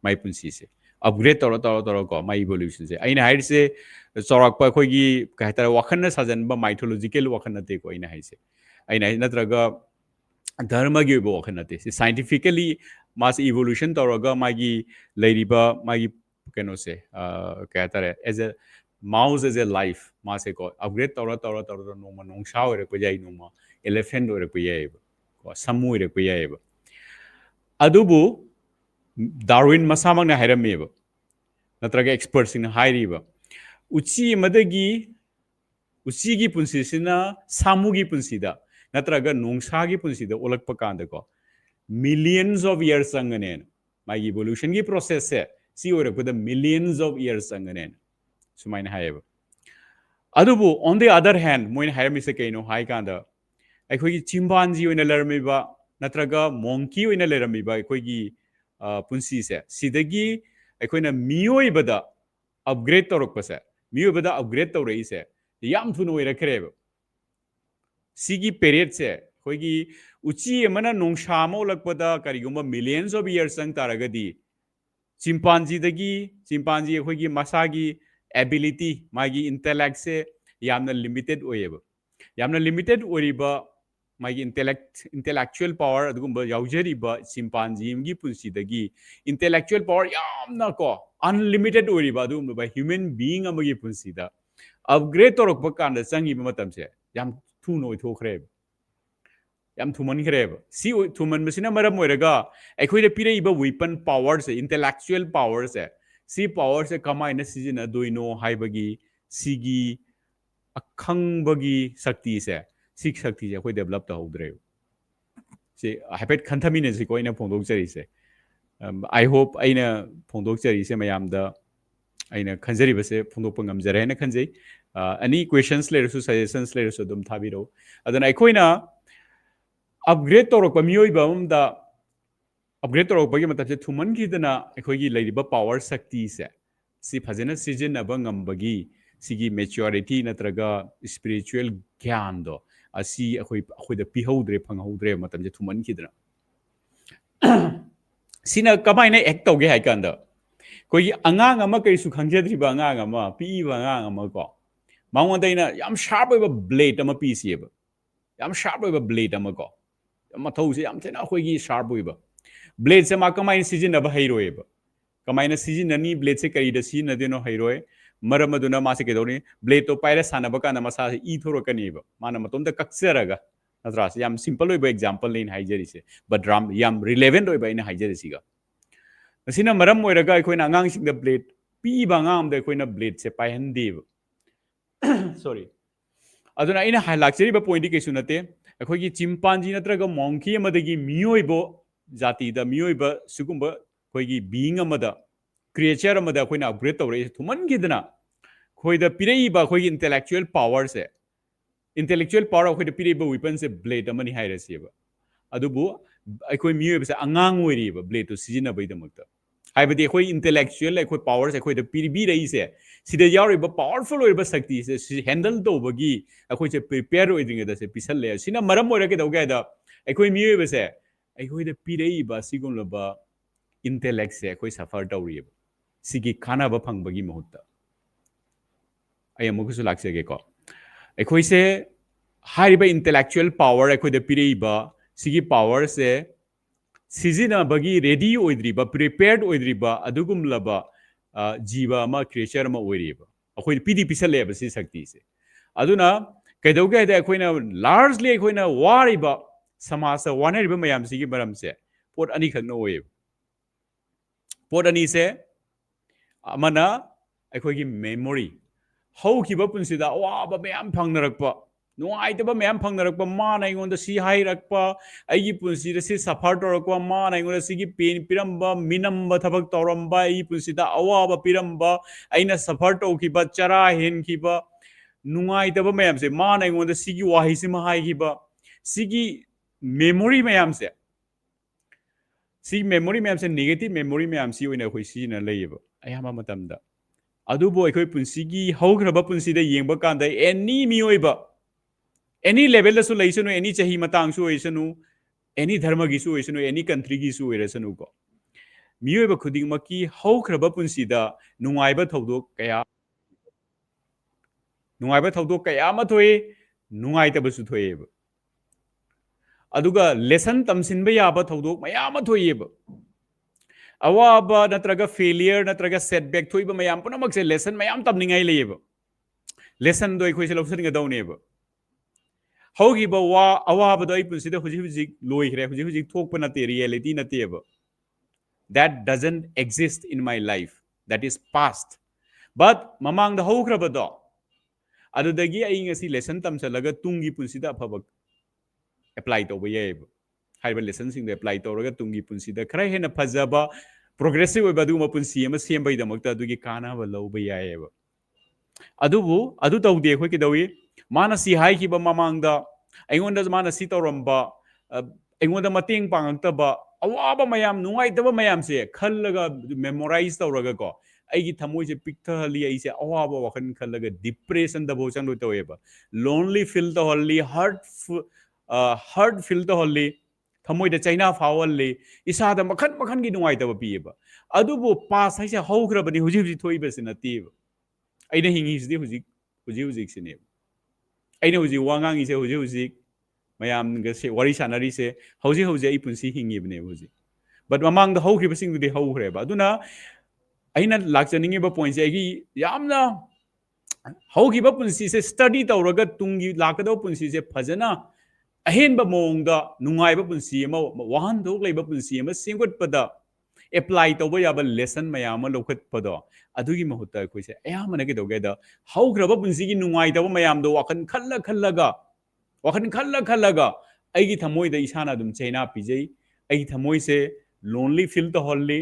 ꯃꯥꯏ ꯄꯨꯟꯁꯤꯁꯦ ꯑꯞꯒ꯭ꯔꯦꯗ ꯇꯧꯔꯀꯣ ꯃꯥꯏ ꯏꯚꯣꯂꯨꯁꯟꯁꯦ ꯑꯩꯅ ꯍꯥꯏꯔꯤꯁꯦ ꯆꯥꯎꯔꯥꯛꯄ ꯑꯩꯈꯣꯏꯒꯤ ꯀꯩ ꯍꯥꯏꯇꯥꯔꯦ ꯋꯥꯈꯜꯅ ꯁꯥꯖꯟꯕ ꯃꯥꯏꯊꯣꯂꯣꯖꯤꯀꯦꯜ ꯋꯥꯈꯜ ꯅꯠꯇꯦꯀꯣ ꯑꯩꯅ ꯍꯥꯏꯁꯦ ꯅꯠꯇ꯭ꯔꯒ ꯙꯔꯃꯒꯤ ꯑꯣꯏꯕ ꯋꯥꯈꯜ ꯅꯠꯇꯦ ꯁꯤ ꯁꯥꯏꯟꯇꯤꯐꯤꯀꯦꯜꯂꯤ ꯃꯥꯁꯦ ꯏꯚꯣꯂꯨꯁꯟ ꯇꯧꯔꯒ ꯃꯥꯒꯤ ꯂꯩꯔꯤꯕ ꯃꯥꯒꯤ ꯀꯩꯅꯣꯁꯦ ꯀꯩ ꯍꯥꯏꯇꯥꯔꯦ as a mouse as a life ꯃꯥꯁꯦꯀꯣ ꯑꯞꯒ꯭ꯔꯦꯗ ꯇꯧꯔ ꯅꯣꯡꯃ ꯅꯣꯡꯁꯥ ꯑꯣꯏꯔꯛꯄ ꯌꯥꯏ ꯅꯣꯡꯃ ꯑꯦꯂꯤꯐꯦꯟ ꯑꯣꯏꯔꯛꯄ ꯌꯥꯏꯑꯕ ꯀꯣ ꯁꯥꯃꯨ ꯑꯣꯏꯔꯛꯄ ꯌꯥꯏꯑꯕ ꯑꯗꯨꯕꯨ ꯗꯥꯔꯋꯤꯟ ꯃꯁꯥꯃꯛꯅ ꯍꯥꯏꯔꯝꯃꯦꯕ ꯅꯠꯇ꯭ꯔꯒ ꯑꯦꯛꯁꯄꯔꯠꯁꯤꯡꯅ ꯍꯥꯏꯔꯤꯕ ꯎꯆꯤ ꯑꯃꯗꯒꯤ ꯎꯆꯤꯒꯤ ꯄꯨꯟꯁꯤꯁꯤꯅ ꯁꯥꯃꯨꯒꯤ ꯄꯨꯟꯁꯤꯗ ꯅꯠꯇ꯭ꯔꯒ ꯅꯣꯡꯁꯥꯒꯤ ꯄꯨꯟꯁꯤꯗ ꯑꯣꯜꯂꯛꯄ ꯀꯥꯟꯗꯀꯣ ꯃꯤꯂꯤꯌꯟꯁ ꯑꯣꯐ ꯏꯌꯔꯁ ꯆꯪꯒꯅꯦꯅ ꯃꯥꯒꯤ ꯏꯚꯣꯂꯨꯁꯟꯒꯤ ꯄ꯭ꯔꯣꯁꯦꯁꯁꯦ ꯁꯤ ꯑꯣꯏꯔꯛꯄꯗ ꯃꯤꯂꯤꯌꯟꯁ ꯑꯣꯐ ꯏꯌꯔꯁ ꯆꯪꯒꯅꯦꯅ ꯁꯨꯃꯥꯏꯅ ꯍꯥꯏꯌꯦꯕ ꯑꯗꯨꯕꯨ ꯑꯣꯟ ꯗꯤ ꯑꯗꯔ ꯍꯦꯟ ꯃꯣꯏꯅ ꯍꯥꯏꯔꯝꯃꯤꯁꯦ ꯀꯩꯅꯣ ꯍꯥꯏ ꯀꯥꯟꯗ ꯑꯩꯈꯣꯏꯒꯤ ꯆꯤꯝꯄꯥꯟꯖꯤ ꯑꯣꯏꯅ ꯂꯩꯔꯝꯃꯤꯕ ꯅꯠꯇ꯭ꯔꯒ ꯃꯣꯡꯀꯤ ꯑꯣꯏꯅ ꯂꯩꯔꯝꯃꯤꯕ ꯑꯩꯈꯣꯏꯒꯤ ꯄꯨꯟꯁꯤꯁꯦ ꯁꯤꯗꯒꯤ ꯑꯩꯈꯣꯏꯅ ꯃꯤꯑꯣꯏꯕꯗ ꯑꯞꯒ꯭ꯔꯦꯗ ꯇꯧꯔꯛꯄꯁꯦ ꯃꯤꯑꯣꯏꯕꯗ ꯑꯞꯒ꯭ꯔꯦꯗ ꯇꯧꯔꯛꯏꯁꯦ ꯌꯥꯝ ꯊꯨꯅ ꯑꯣꯏꯔꯛꯈ꯭ꯔꯦꯕ ꯁꯤꯒꯤ ꯄꯦꯔꯦꯠꯁꯦ ꯑꯩꯈꯣꯏꯒꯤ ꯎꯆꯤ ꯑꯃꯅ ꯅꯣꯡꯁꯥ ꯑꯃ ꯑꯣꯜꯂꯛꯄꯗ ꯀꯔꯤꯒꯨꯝꯕ ꯃꯤꯂꯤꯌꯟꯁ ꯑꯣꯐ ꯏꯌꯔꯁ ꯆꯪ ꯇꯥꯔꯒꯗꯤ ꯆꯤꯝꯄꯥꯟꯖꯤ ꯑꯩꯈꯣꯏꯒꯤ ꯃꯁꯥꯒꯤ ꯑꯦꯕꯤꯂꯤꯇꯤ ꯃꯥꯒꯤ ꯏꯟꯇꯦꯂꯦꯛꯁꯦ ꯌꯥꯝꯅ ꯂꯤꯃꯤꯇꯦഡ് ꯑꯣꯏꯌꯦꯕ ꯌꯥꯝꯅ ꯂꯤꯃꯤꯇꯦഡ് ꯑꯣꯏꯔꯤꯕ ꯃꯥꯒꯤ ꯏꯟꯇꯦꯂꯦꯛꯆꯨꯑꯦꯜ ꯄꯋꯔ ꯑꯗꯨꯒꯨꯝꯕ ꯌꯥꯎꯖꯔꯤꯕ ꯆꯤꯝꯄꯥꯟꯖꯤ ꯑꯃꯒꯤ ꯄꯨꯟꯁꯤꯗꯒꯤ ꯏꯟꯇꯦꯂꯦꯛꯆꯨꯑꯦꯜ ꯄꯋꯔ ꯌꯥꯝꯅ ꯀꯣ ꯑꯟꯂꯤꯃꯤꯇꯦഡ് ꯑꯣꯏꯔꯤꯕ ꯑꯗꯨꯒꯨꯝꯂꯕ ꯍ꯭ꯌꯨꯃꯦꯟ ꯕꯤಯಿಂగ్ ꯑꯃꯒꯤ ꯄꯨꯟꯁꯤꯗ ꯑꯞꯒ꯭ꯔꯦꯗ ꯇꯧꯔꯛꯄ ꯀꯥꯟꯗ ꯆꯪꯉꯤꯕ ꯃꯇꯝꯁꯦ ꯌꯥꯝ ꯊꯨꯅ ꯑꯣꯏꯊꯣꯛꯈ꯭ꯔꯦꯕ ꯌꯥꯝ ꯊꯨꯃꯟꯈ꯭ꯔꯦꯕ ꯁꯤ ꯊꯨꯃꯟꯕꯁꯤꯅ ꯃꯔꯝ ꯑꯣꯏꯔꯒ ꯑꯩꯈꯣꯏꯗ ꯄꯤꯔꯛꯏꯕ ꯋꯤꯄꯟ ꯄꯋꯔꯁꯦ ꯏꯟꯇꯦꯂꯦꯛꯆꯨꯑꯦꯜ ꯄꯋꯔꯁꯦ ꯁꯤ ꯄꯋꯔꯁꯦ ꯀꯃꯥꯏꯅ ꯁꯤꯖꯤꯟꯅꯗꯣꯏꯅꯣ ꯍꯥꯏꯕꯒꯤ ꯁꯤꯒꯤ ꯑꯈꯪꯕꯒꯤ ꯁꯛꯇꯤꯁꯦ ꯁꯤ ꯁꯛꯇꯤꯁꯦ ꯑꯩꯈꯣꯏ ꯗꯦꯕꯂꯞ ꯇꯧꯍꯧꯗ꯭ꯔꯦꯕ ꯁꯤ ꯍꯥꯏꯐꯦꯠ ꯈꯟꯊꯃꯤꯟꯅꯁꯤꯀꯣ ꯑꯩꯅ ꯐꯣꯡꯗꯣꯛꯆꯔꯤꯁꯦ ꯑꯥꯏ ꯍꯣꯞ ꯑꯩꯅ ꯐꯣꯡꯗꯣꯛꯆꯔꯤꯁꯦ ꯃꯌꯥꯝꯗ ꯑꯩꯅ ꯈꯟꯖꯔꯤꯕꯁꯦ ꯐꯣꯡꯗꯣꯛꯄ ꯉꯝꯖꯔꯦ ꯍꯥꯏꯅ ꯈꯟꯖꯩ ꯑꯦꯅꯤ ꯀ꯭ꯋꯦꯁꯟꯁ ꯂꯩꯔꯁꯨ ꯁꯖꯦꯁꯟꯁ ꯂꯩꯔꯁꯨ ꯑꯗꯨꯝ ꯊꯥꯕꯤꯔꯛꯎ ꯑꯗꯨꯅ ꯑꯩꯈꯣꯏꯅ ꯑꯞꯒ꯭ꯔꯦꯗ ꯇꯧꯔꯛꯄ ꯃꯤꯑꯣꯏꯕ ꯑꯃꯗ ꯑꯞꯒ꯭ꯔꯦꯗ ꯇꯧꯔꯛꯄꯒꯤ ꯃꯇꯝꯁꯦ ꯊꯨꯃꯟꯈꯤꯗꯅ ꯑꯩꯈꯣꯏꯒꯤ ꯂꯩꯔꯤꯕ ꯄꯋꯔ ꯁꯛꯇꯤꯁꯦ ꯁꯤ ꯐꯖꯅ ꯁꯤꯖꯤꯟꯅꯕ ꯉꯝꯕꯒꯤ ꯁꯤꯒꯤ ꯃꯦꯆ꯭ꯌꯣꯔꯤꯇꯤ ꯅꯠꯇ꯭ꯔꯒ ꯁ꯭ꯄꯤꯔꯤꯆꯨꯋꯦꯜ ꯒ꯭ꯌꯥꯟꯗꯣ ꯑꯁꯤ ꯑꯩꯈꯣꯏꯗ ꯐꯪꯍꯧꯗ꯭ꯔꯦ ꯃꯇꯝꯁꯦ ꯊꯨꯃꯟꯈꯤꯗꯅ ꯁꯤꯅ ꯀꯃꯥꯏꯅ ꯑꯦꯛ ꯇꯧꯒꯦ ꯍꯥꯏ ꯀꯥꯟꯗ ꯑꯩꯈꯣꯏꯒꯤ ꯑꯉꯥꯡ ꯑꯃ ꯀꯔꯤꯁꯨ ꯈꯪꯖꯗ꯭ꯔꯤꯕ ꯑꯉꯥꯡ ꯑꯃ ꯄꯤꯛꯏꯕ ꯑꯉꯥꯡ ꯑꯃ ꯀꯣ ꯃꯉꯣꯟꯗ ꯑꯩꯅ ꯌꯥꯝ ꯁꯥꯔꯞ ꯑꯣꯏꯕ ꯕ꯭ꯂꯦꯗ ꯑꯃ ꯄꯤꯁꯤꯑꯕ ꯌꯥꯝ ꯁꯥꯔꯞ ꯑꯣꯏꯕ ꯕ꯭ꯂꯦꯗ ꯑꯃ ꯀꯣ ꯃꯊꯧꯁꯦ ꯌꯥꯝ ꯊꯤꯅ ꯑꯩꯈꯣꯏꯒꯤ ꯁꯥꯔꯞ ꯑꯣꯏꯕ ꯕ꯭ꯂꯦꯗꯁꯦ ꯃꯥ ꯀꯃꯥꯏꯅ ꯁꯤꯖꯤꯟꯅꯕ ꯍꯩꯔꯣꯏꯕ ꯀꯃꯥꯏꯅ ꯁꯤꯖꯤꯟꯅꯅꯤ ꯕ꯭ꯂꯦꯗꯁꯦ ꯀꯔꯤꯗ ꯁꯤꯖꯤꯟꯅꯗꯣꯏꯅꯣ ꯍꯩꯔꯣꯏ ꯃꯔꯝ ꯑꯗꯨꯅ ꯃꯥꯁꯦ ꯀꯩꯗꯧꯅꯤ ꯕ꯭ꯂꯦꯗꯇꯣ ꯄꯥꯏꯔ ꯁꯥꯟꯅꯕ ꯀꯥꯟꯗ ꯃꯁꯥꯁꯦ ꯏ ꯊꯣꯔꯛꯀꯅꯤꯕ ꯃꯥꯅ ꯃꯇꯣꯝꯇ ꯀꯛꯆꯔꯒ नत्रा से याम सिंपल ओइबा एग्जांपल लेन हाइजरिसे बट याम रिलेवेंट ओइबा इन हाइजरिसिगा असिना मरम ओइरगा अखोइना अंगांग सिंग द ब्लेड पीबा अंगाम द अखोइना ब्लेड से पाइहनदेब सॉरी अदुना इन हाइलाक्चरिबा पॉइंट कैसु नते अखोइगी चिंपांजी नत्रगा मोंकी अमदगी मियोइबो जाति द मियोइबा सुगुंबा अखोइगी बीइंग अमदा क्रिएचर अमदा अखोइना अपग्रेड तौरे थुमनगिदना अखोइदा पिरैबा अखोइगी इंटेलेक्चुअल पावर से इंटेलेक्चुअल पावर अखोइदा पिरैबा वेपन से ब्लेड अमनि हाइरसिबा अदुबु अखोइ मियोइबा से अंगांग ओइरिबा ब्लेड तो सिजिनबैदमक्ता हाइबदि अखोइ इंटेलेक्चुअल अखोइ पावर से अखोइदा पिरबि रहिसे सिदा यावरिबा पावरफुल ओइबा शक्ति से हैंडल तौबगी अखोइ से प्रिपेयर ओइद्रिङदा से पिसल्ले सिना मरम ओइरके दौगैदा अखोइ मियोइबा से अखोइदा पिरैबा सिगुमलबा इंटेलेक्ट से अखोइ सफर तौरिबा सिगी खानाबा फंगबगी महत्ता आई अमुकसु लाक्सेगेको अखोइ से हारिबा इंटेलेक्चुअल पावर अखोइदा पिरैबा सिगी पावर से सिजिनबगी रेडी ओइद्रिबा प्रिपेयर्ड ओइद्रिबा अदुगुमलबा जीवा अमा क्रिएचर अमा ओइरिबा अखोइ पिदि पिसलेबा सि शक्ति से अदुना कैदौगे हाइदा अखोइना लार्जली अखोइना वारिबा समाज वानरिबा मयाम सिगी मरम से पोट अनि खगना ओइब पोट अनि से अमना अखोइगी मेमोरी हौखिबा पुनसिदा अवाबा मयाम फंगनरकपा नुआइतबा मयाम फंगनरकपा माना अइगोंदा सि हाइरकपा अइगी पुनसिदा सि सफर तौरकपा माना अइगोंदा सिगी पेन पिरम्बा मिनम्बा थबक तौरम्बा अइ पुनसिदा अवाबा पिरम्बा अइना सफर तौखिबा चरा हेनखिबा नुआइतबा मयाम से माना अइगोंदा सिगी वाहिसिमा हाइखिबा सिगी मेमोरी मयाम से सी मेमोरी मयाम से नेगेटिव मेमोरी मयाम सी ओइना अखोइ सिजिना लैयेबा अयामा मतमदा अदुबो अखोइ पुनसिगी हौग्रबा पुनसिदा येंबा कांदा एनी मियोइबा एनी लेवल दसु लैसनु एनी चाही मतांगसु ओइसनु एनी धर्म गिसु ओइसनु एनी कंट्री गिसु ओइरसनु को मियोइबा खुदिंगमकी हौग्रबा पुनसिदा नुंगाइबा थौदोक कया मा थोए नुंगाइतबसु थोएबा अदुगा लेसन तमसिनबा याबा थौदोक मयाम थोएबा अवाबा नत्रगा फेलियर नत्रगा सेटबैक थोइबा मयाम पुनमक से लेसन मयाम तमनिंगाइ लेयेबा लेसन दो अखोइ से लौसनिगदौनेबा हौगिबा वा अवाबदो अइ पुनसिदा हुजि हुजि लोइखरे हुजि हुजि थोकपा नते reality नतेबा that doesn't exist in my life that is past but mamang da hograbado adudagi ai ngasi lesson tamsalaga tungi punsida afaba apply tawba yaiba haiba lesson sing da apply tawraga tungi punsida khara hena phajaba progressive oiba du ma punsi ama sembai damakta adugi kana ba lawba yaiba adubu adu tawde khoi ki dawi mana si hai ki ba mamang da aingonda mana si tawramba aingonda mateng pangakta अवाब मयाम नुंगाइतबा मयाम से खल्लगा memorise तौरगा को अइगी थमोइ से पिक्थहली अइसे अवाब वखन खल्लगा depression दबो चंगलो तोएबा lonely feel तो हल्ली hurt feel तो हल्ली थमोइ the China फावल्ली इसादा मखन मखन गी नुंगाइतबा पिएबा अदुबो पास हाइसे हौग्रबनी हुजि हुजि थोइबा से नतीबा अइना हिंगिसदि हुजि हुजि सिने अइना हुजि वांगांगी से हुजि हुजि मयाम गसे वारी सानारी से हौजे हौजे आई पुंसी हिंगिबने हुजि बट ममांग द हौख्रिबसिंग दुदि हौख्रेबा अदुना अइना लाक्चनिंगेबा पॉइंट से आगी यामना हौखिबा पुंसी से स्टडी तौरगा तुंगी लाकदो पुंसी से फजना अहेनबा मोंगदा नुंगाइबा पुंसी अमा वाहनथोक लेबा पुंसी अमा सेंगोटपदा एप्लाई तौबा याबा लेसन मयाम लौखतपदो अदुगी महत्ता अखोइसे अयामना के दोगेदा हौख्रबा पुंसीगी नुंगाइतबा मयामदो वाखन खल्लगा वखन खल्लगा अइगी थमोइ द इसाना दुम चैना पिजै अइगी थमोइ से लोनली फील तो हल्ली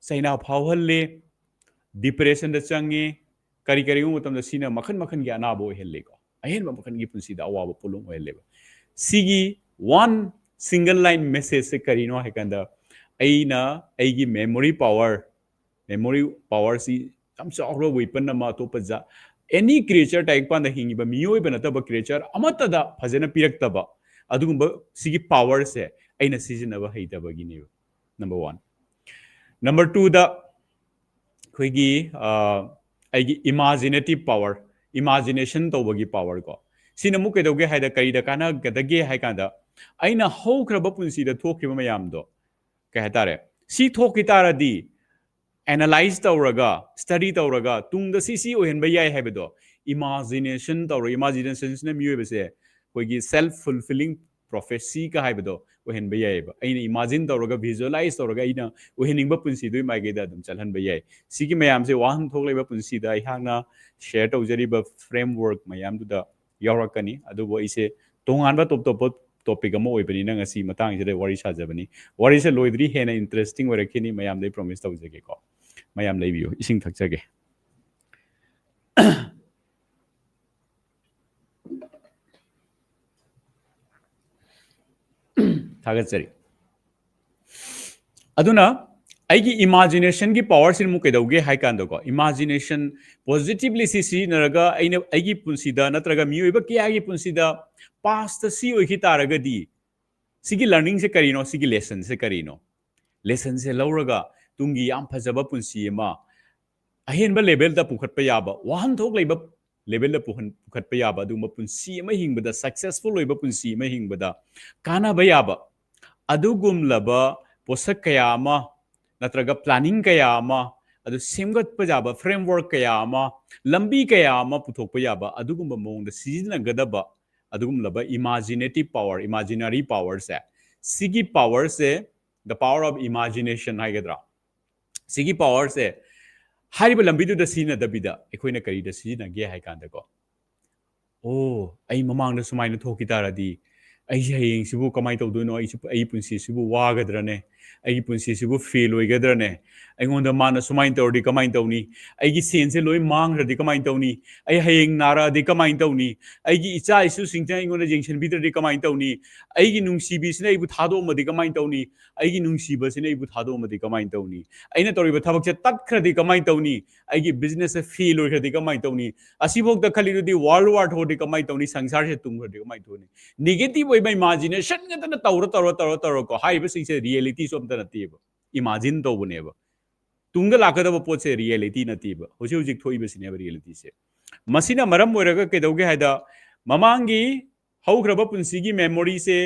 चैना फावहल्ले डिप्रेशन द चंगे करी करी मतम द सिना मखन मखन गी अनाबो हेल्ले को अहेन मखन गी पुंसी द अवाब पुलुम हेल्लेबा सिगी वन सिंगल लाइन मैसेज से करिनो हेकंदा अइना अइगी मेमोरी पावर सी हम चावरो वेपन मा तोपजा एनी क्रिएचर टाइप पान हिंगिबा मियोइ बनतबा क्रिएचर अमतदा फजना पिरक्तबा अदुगुंबा सिगी पावर से अइना सिजिनबा हैतबगिने नंबर 1 नंबर 2 दा खोइगी आइगी इमेजिनेटिव पावर इमेजिनेशन तौबगी पावर को सिना मुके दोगे हाइदा करिदा काना गदगे हाइ कांदा अइना हौख्रबा पुंसीदा थोखिबा मयामदो कहतारे सी थोखि तारादी एनालाइज तौरगा स्टडी तौरगा तुंग द सीसी ओहन बयाय हैबदो इमेजिनेशन तौर इमेजिनेशन ने मियोबसे ꯑꯩꯈꯣꯏꯒꯤ ꯁꯦꯜꯐ ꯐꯨꯜꯐꯤꯂꯤꯡ ꯄ꯭ꯔꯣꯐꯦꯁꯤ ꯀ ꯍꯥꯏꯕꯗꯣ ꯑꯣꯏꯍꯟꯕ ꯌꯥꯏꯑꯕ ꯑꯩꯅ ꯏꯃꯥꯖꯤꯟ ꯇꯧꯔꯒ ꯚꯤꯖꯨꯑꯦꯂꯥꯏꯖ ꯇꯧꯔꯒ ꯑꯩꯅ ꯑꯣꯏꯍꯟꯅꯤꯡꯕ ꯄꯨꯟꯁꯤꯗꯨꯒꯤ ꯃꯥꯏꯀꯩꯗ ꯑꯗꯨꯝ ꯆꯠꯍꯟꯕ ꯌꯥꯏ ꯁꯤꯒꯤ ꯃꯌꯥꯝꯁꯦ ꯋꯥꯍꯟꯊꯣꯛ ꯂꯩꯕ ꯄꯨꯟꯁꯤꯗ ꯑꯩꯍꯥꯛꯅ ꯁꯦꯌꯔ ꯇꯧꯖꯔꯤꯕ ꯐ꯭ꯔꯦꯝꯋꯥꯔꯛ ꯃꯌꯥꯝꯗꯨꯗ ꯌꯥꯎꯔꯛꯀꯅꯤ ꯑꯗꯨꯕꯨ ꯑꯩꯁꯦ ꯇꯣꯉꯥꯟꯕ ꯇꯣꯞ ꯇꯣꯞꯄ ꯇꯣꯄꯤꯛ ꯑꯃ ꯑꯣꯏꯕꯅꯤꯅ ꯉꯁꯤ ꯃꯇꯥꯡꯁꯤꯗ ꯋꯥꯔꯤ ꯁꯥꯖꯕꯅꯤ ꯋꯥꯔꯤꯁꯦ ꯂꯣꯏꯗ꯭ꯔꯤ ꯍꯦꯟꯅ ꯏꯟꯇꯔꯦꯁꯇꯤꯡ ꯑꯣꯏꯔꯛꯈꯤꯅꯤ ꯃꯌꯥꯝꯗꯩ ꯄ꯭ꯔꯣꯃꯤꯁ ꯇꯧꯖꯒꯦꯀꯣ ꯃꯌꯥꯝ ꯂꯩꯕꯤꯌꯨ ꯏꯁꯤꯡ ꯊꯛꯆꯒꯦ ꯊꯥꯒꯠꯆꯔꯤ ꯑꯗꯨꯅ ꯑꯩꯒꯤ ꯏꯃꯥꯖꯤꯅꯦꯁꯟꯒꯤ ꯄꯋꯥꯔꯁꯤꯅ ꯑꯃꯨꯛ ꯀꯩꯗꯧꯒꯦ ꯍꯥꯏ ꯀꯥꯟꯗꯀꯣ ꯏꯃꯥꯖꯤꯅꯦꯁꯟ ꯄꯣꯖꯤꯇꯤꯚꯂꯤ ꯁꯤ ꯁꯤꯖꯤꯟꯅꯔꯒ ꯑꯩꯒꯤ ꯄꯨꯟꯁꯤꯗ ꯅꯠꯇ꯭ꯔꯒ ꯃꯤꯑꯣꯏꯕ ꯀꯌꯥꯒꯤ ꯄꯨꯟꯁꯤꯗ ꯄꯥꯁꯇ ꯁꯤ ꯑꯣꯏꯈꯤ ꯇꯥꯔꯒꯗꯤ ꯁꯤꯒꯤ ꯂꯔꯅꯤꯡꯁꯦ ꯀꯔꯤꯅꯣ ꯁꯤꯒꯤ ꯂꯦꯁꯟꯁꯦ ꯀꯔꯤꯅꯣ ꯂꯦꯁꯟꯁꯦ ꯂꯧꯔꯒ ꯇꯨꯡꯒꯤ ꯌꯥꯝ ꯐꯖꯕ ꯄꯨꯟꯁꯤ ꯑꯃ ꯑꯍꯦꯟꯕ ꯂꯦꯚꯦꯜꯗ ꯄꯨꯈꯠꯄ ꯌꯥꯕ ꯋꯥꯍꯟꯊꯣꯛ ꯂꯩꯕ ꯂꯦꯚꯦꯜꯗ ꯄꯨꯈꯠꯄ ꯌꯥꯕ ꯑꯗꯨꯒꯨꯝꯕ ꯄꯨꯟꯁꯤ ꯑꯃ ꯍꯤꯡꯕꯗ ꯁꯛꯁꯦꯁꯐꯨꯜ ꯑꯣꯏꯕ ꯄꯨꯟꯁꯤ ꯑꯃ ꯍꯤꯡꯕꯗ ꯀꯥꯟꯅꯕ ꯌꯥꯕ ꯑꯗꯨꯒꯨꯝꯂꯕ ꯄꯣꯠꯁꯛ ꯀꯌꯥ ꯑꯃ ꯅꯠꯇ꯭ꯔꯒ ꯄ꯭ꯂꯥꯅꯤꯡ ꯀꯌꯥ ꯑꯃ ꯑꯗꯨ ꯁꯦꯝꯒꯠꯄ ꯌꯥꯕ ꯐ꯭ꯔꯦꯝꯋꯥꯔꯛ ꯀꯌꯥ ꯑꯃ ꯂꯝꯕꯤ ꯀꯌꯥ ꯑꯃ ꯄꯨꯊꯣꯛꯄ ꯌꯥꯕ ꯑꯗꯨꯒꯨꯝꯕ ꯃꯑꯣꯡꯗ ꯁꯤꯖꯤꯟꯅꯒꯗꯕ ꯑꯗꯨꯒꯨꯝꯂꯕ ꯏꯃꯥꯖꯤꯅꯦꯇꯤቭ ꯄꯥꯋꯔ ꯏꯃꯥꯖꯤꯅꯔꯤ ꯄꯥꯋꯔꯁꯦ ꯁꯤꯒꯤ ꯄꯥꯋꯔꯁꯦ ꯗ ꯄꯥꯋꯔ ꯑꯣꯐ ꯏꯃꯥꯖꯤꯅꯦꯁꯟ ꯍꯥꯏꯒꯗ꯭ꯔꯥ ꯁꯤꯒꯤ ꯄꯥꯋꯔꯁꯦ ꯍꯥꯏꯔꯤꯕ ꯂꯝꯕꯤꯗꯨꯗ ꯁꯤꯖꯤꯟꯅꯗꯕꯤꯗ ꯑꯩꯈꯣꯏꯅ ꯀꯔꯤꯗ ꯁꯤꯖꯤꯟꯅꯒꯦ ꯍꯥꯏ ꯀꯥꯟꯗꯀꯣ ꯑꯣ ꯑꯩ ꯃꯃꯥꯡꯗ ꯁꯨꯃꯥꯏꯅ ꯊꯣꯛꯈꯤ ꯇꯥꯔꯗꯤ ꯑꯩꯁꯦ ꯍꯌꯦꯡꯁꯤꯕꯨ ꯀꯃꯥꯏꯅ ꯇꯧꯗꯣꯏꯅꯣ ꯑꯩ ꯄꯨꯟꯁꯤꯁꯤꯕꯨ ꯋꯥꯒꯗ꯭ꯔꯅꯦ ꯑꯩꯒꯤ ꯄꯨꯟꯁꯤꯁꯤꯕꯨ ꯐꯦꯜ ꯑꯣꯏꯒꯗ꯭ꯔꯅꯦ ꯑꯩꯉꯣꯟꯗ ꯃꯥꯅ ꯁꯨꯃꯥꯏꯅ ꯇꯧꯔꯗꯤ ꯀꯃꯥꯏꯅ ꯇꯧꯅꯤ ꯑꯩꯒꯤ ꯁꯦꯟꯁꯦ ꯂꯣꯏ ꯃꯥꯡꯈ꯭ꯔꯗꯤ ꯀꯃꯥꯏꯅ ꯇꯧꯅꯤ ꯑꯩ ꯍꯌꯦꯡ ꯅꯥꯔꯛꯑꯗꯤ ꯀꯃꯥꯏꯅ ꯇꯧꯅꯤ ꯑꯩꯒꯤ ꯏꯆꯥ ꯏꯁꯨꯁꯤꯡꯁꯤꯅ ꯑꯩꯉꯣꯟꯗ ꯌꯦꯡꯁꯤꯟꯕꯤꯗ꯭ꯔꯗꯤ ꯀꯃꯥꯏꯅ ꯇꯧꯅꯤ ꯑꯩꯒꯤ ꯅꯨꯡꯁꯤꯕꯤꯁꯤꯅ ꯑꯩꯕꯨ ꯊꯥꯗꯣꯛꯑꯝꯃꯗꯤ ꯀꯃꯥꯏꯅ ꯇꯧꯅꯤ ꯑꯩꯒꯤ ꯅꯨꯡꯁꯤꯕꯁꯤꯅ ꯑꯩꯕꯨ ꯊꯥꯗꯣꯛꯑꯝꯃꯗꯤ ꯀꯃꯥꯏꯅ ꯇꯧꯅꯤ ꯑꯩꯅ ꯇꯧꯔꯤꯕ ꯊꯕꯛꯁꯦ ꯇꯠꯈ꯭ꯔꯗꯤ ꯀꯃꯥꯏꯅ ꯇꯧꯅꯤ ꯑꯩꯒꯤ ꯕꯤꯖꯤꯅꯦꯁꯁꯦ ꯐꯦꯜ ꯑꯣꯏꯈ꯭ꯔꯗꯤ ꯀꯃꯥꯏꯅ ꯇꯧꯅꯤ ꯑꯁꯤꯐꯥꯎꯗ ꯈꯜꯂꯤꯗꯨꯗꯤ ꯋꯥꯔꯜ ꯋꯥꯔ ꯊꯣꯛꯑꯗꯤ ꯀꯃꯥꯏꯅ ꯇꯧꯅꯤ ꯁꯪꯁꯥꯔꯁꯦ ꯇꯨꯡꯈ꯭ꯔꯗꯤ ꯀꯃꯥꯏꯅ ꯇꯧꯅꯤ ꯅꯦꯒꯦꯇꯤꯚ ꯑꯣꯏꯕ ꯏꯃꯥꯖꯤꯅꯦꯁꯟ ꯉꯥꯛꯇꯅ ꯇꯧꯔꯀꯣ ꯍꯥꯏꯔꯤꯕꯁꯤꯡꯁꯦ ꯔꯤꯌꯦꯂꯤꯇꯤꯁꯨ ꯑꯝꯇ ꯅꯠꯇꯦꯕ ꯏꯃꯥꯖꯤꯟ ꯇꯧꯕꯅꯦꯕ ꯇꯨꯡꯗ ꯂꯥꯛꯀꯗꯕ ꯄꯣꯠꯁꯦ ꯔꯤꯌꯦꯂꯤꯇꯤ ꯅꯠꯇꯦꯕ ꯍꯧꯖꯤꯛ ꯍꯧꯖꯤꯛ ꯊꯣꯛꯏꯕꯁꯤꯅꯦꯕ ꯔꯤꯌꯦꯂꯤꯇꯤꯁꯦ ꯃꯁꯤꯅ ꯃꯔꯝ ꯑꯣꯏꯔꯒ ꯀꯩꯗꯧꯒꯦ ꯍꯥꯏꯗ ꯃꯃꯥꯡꯒꯤ ꯍꯧꯈ꯭ꯔꯕ ꯄꯨꯟꯁꯤꯒꯤ ꯃꯦꯃꯣꯔꯤꯁꯦ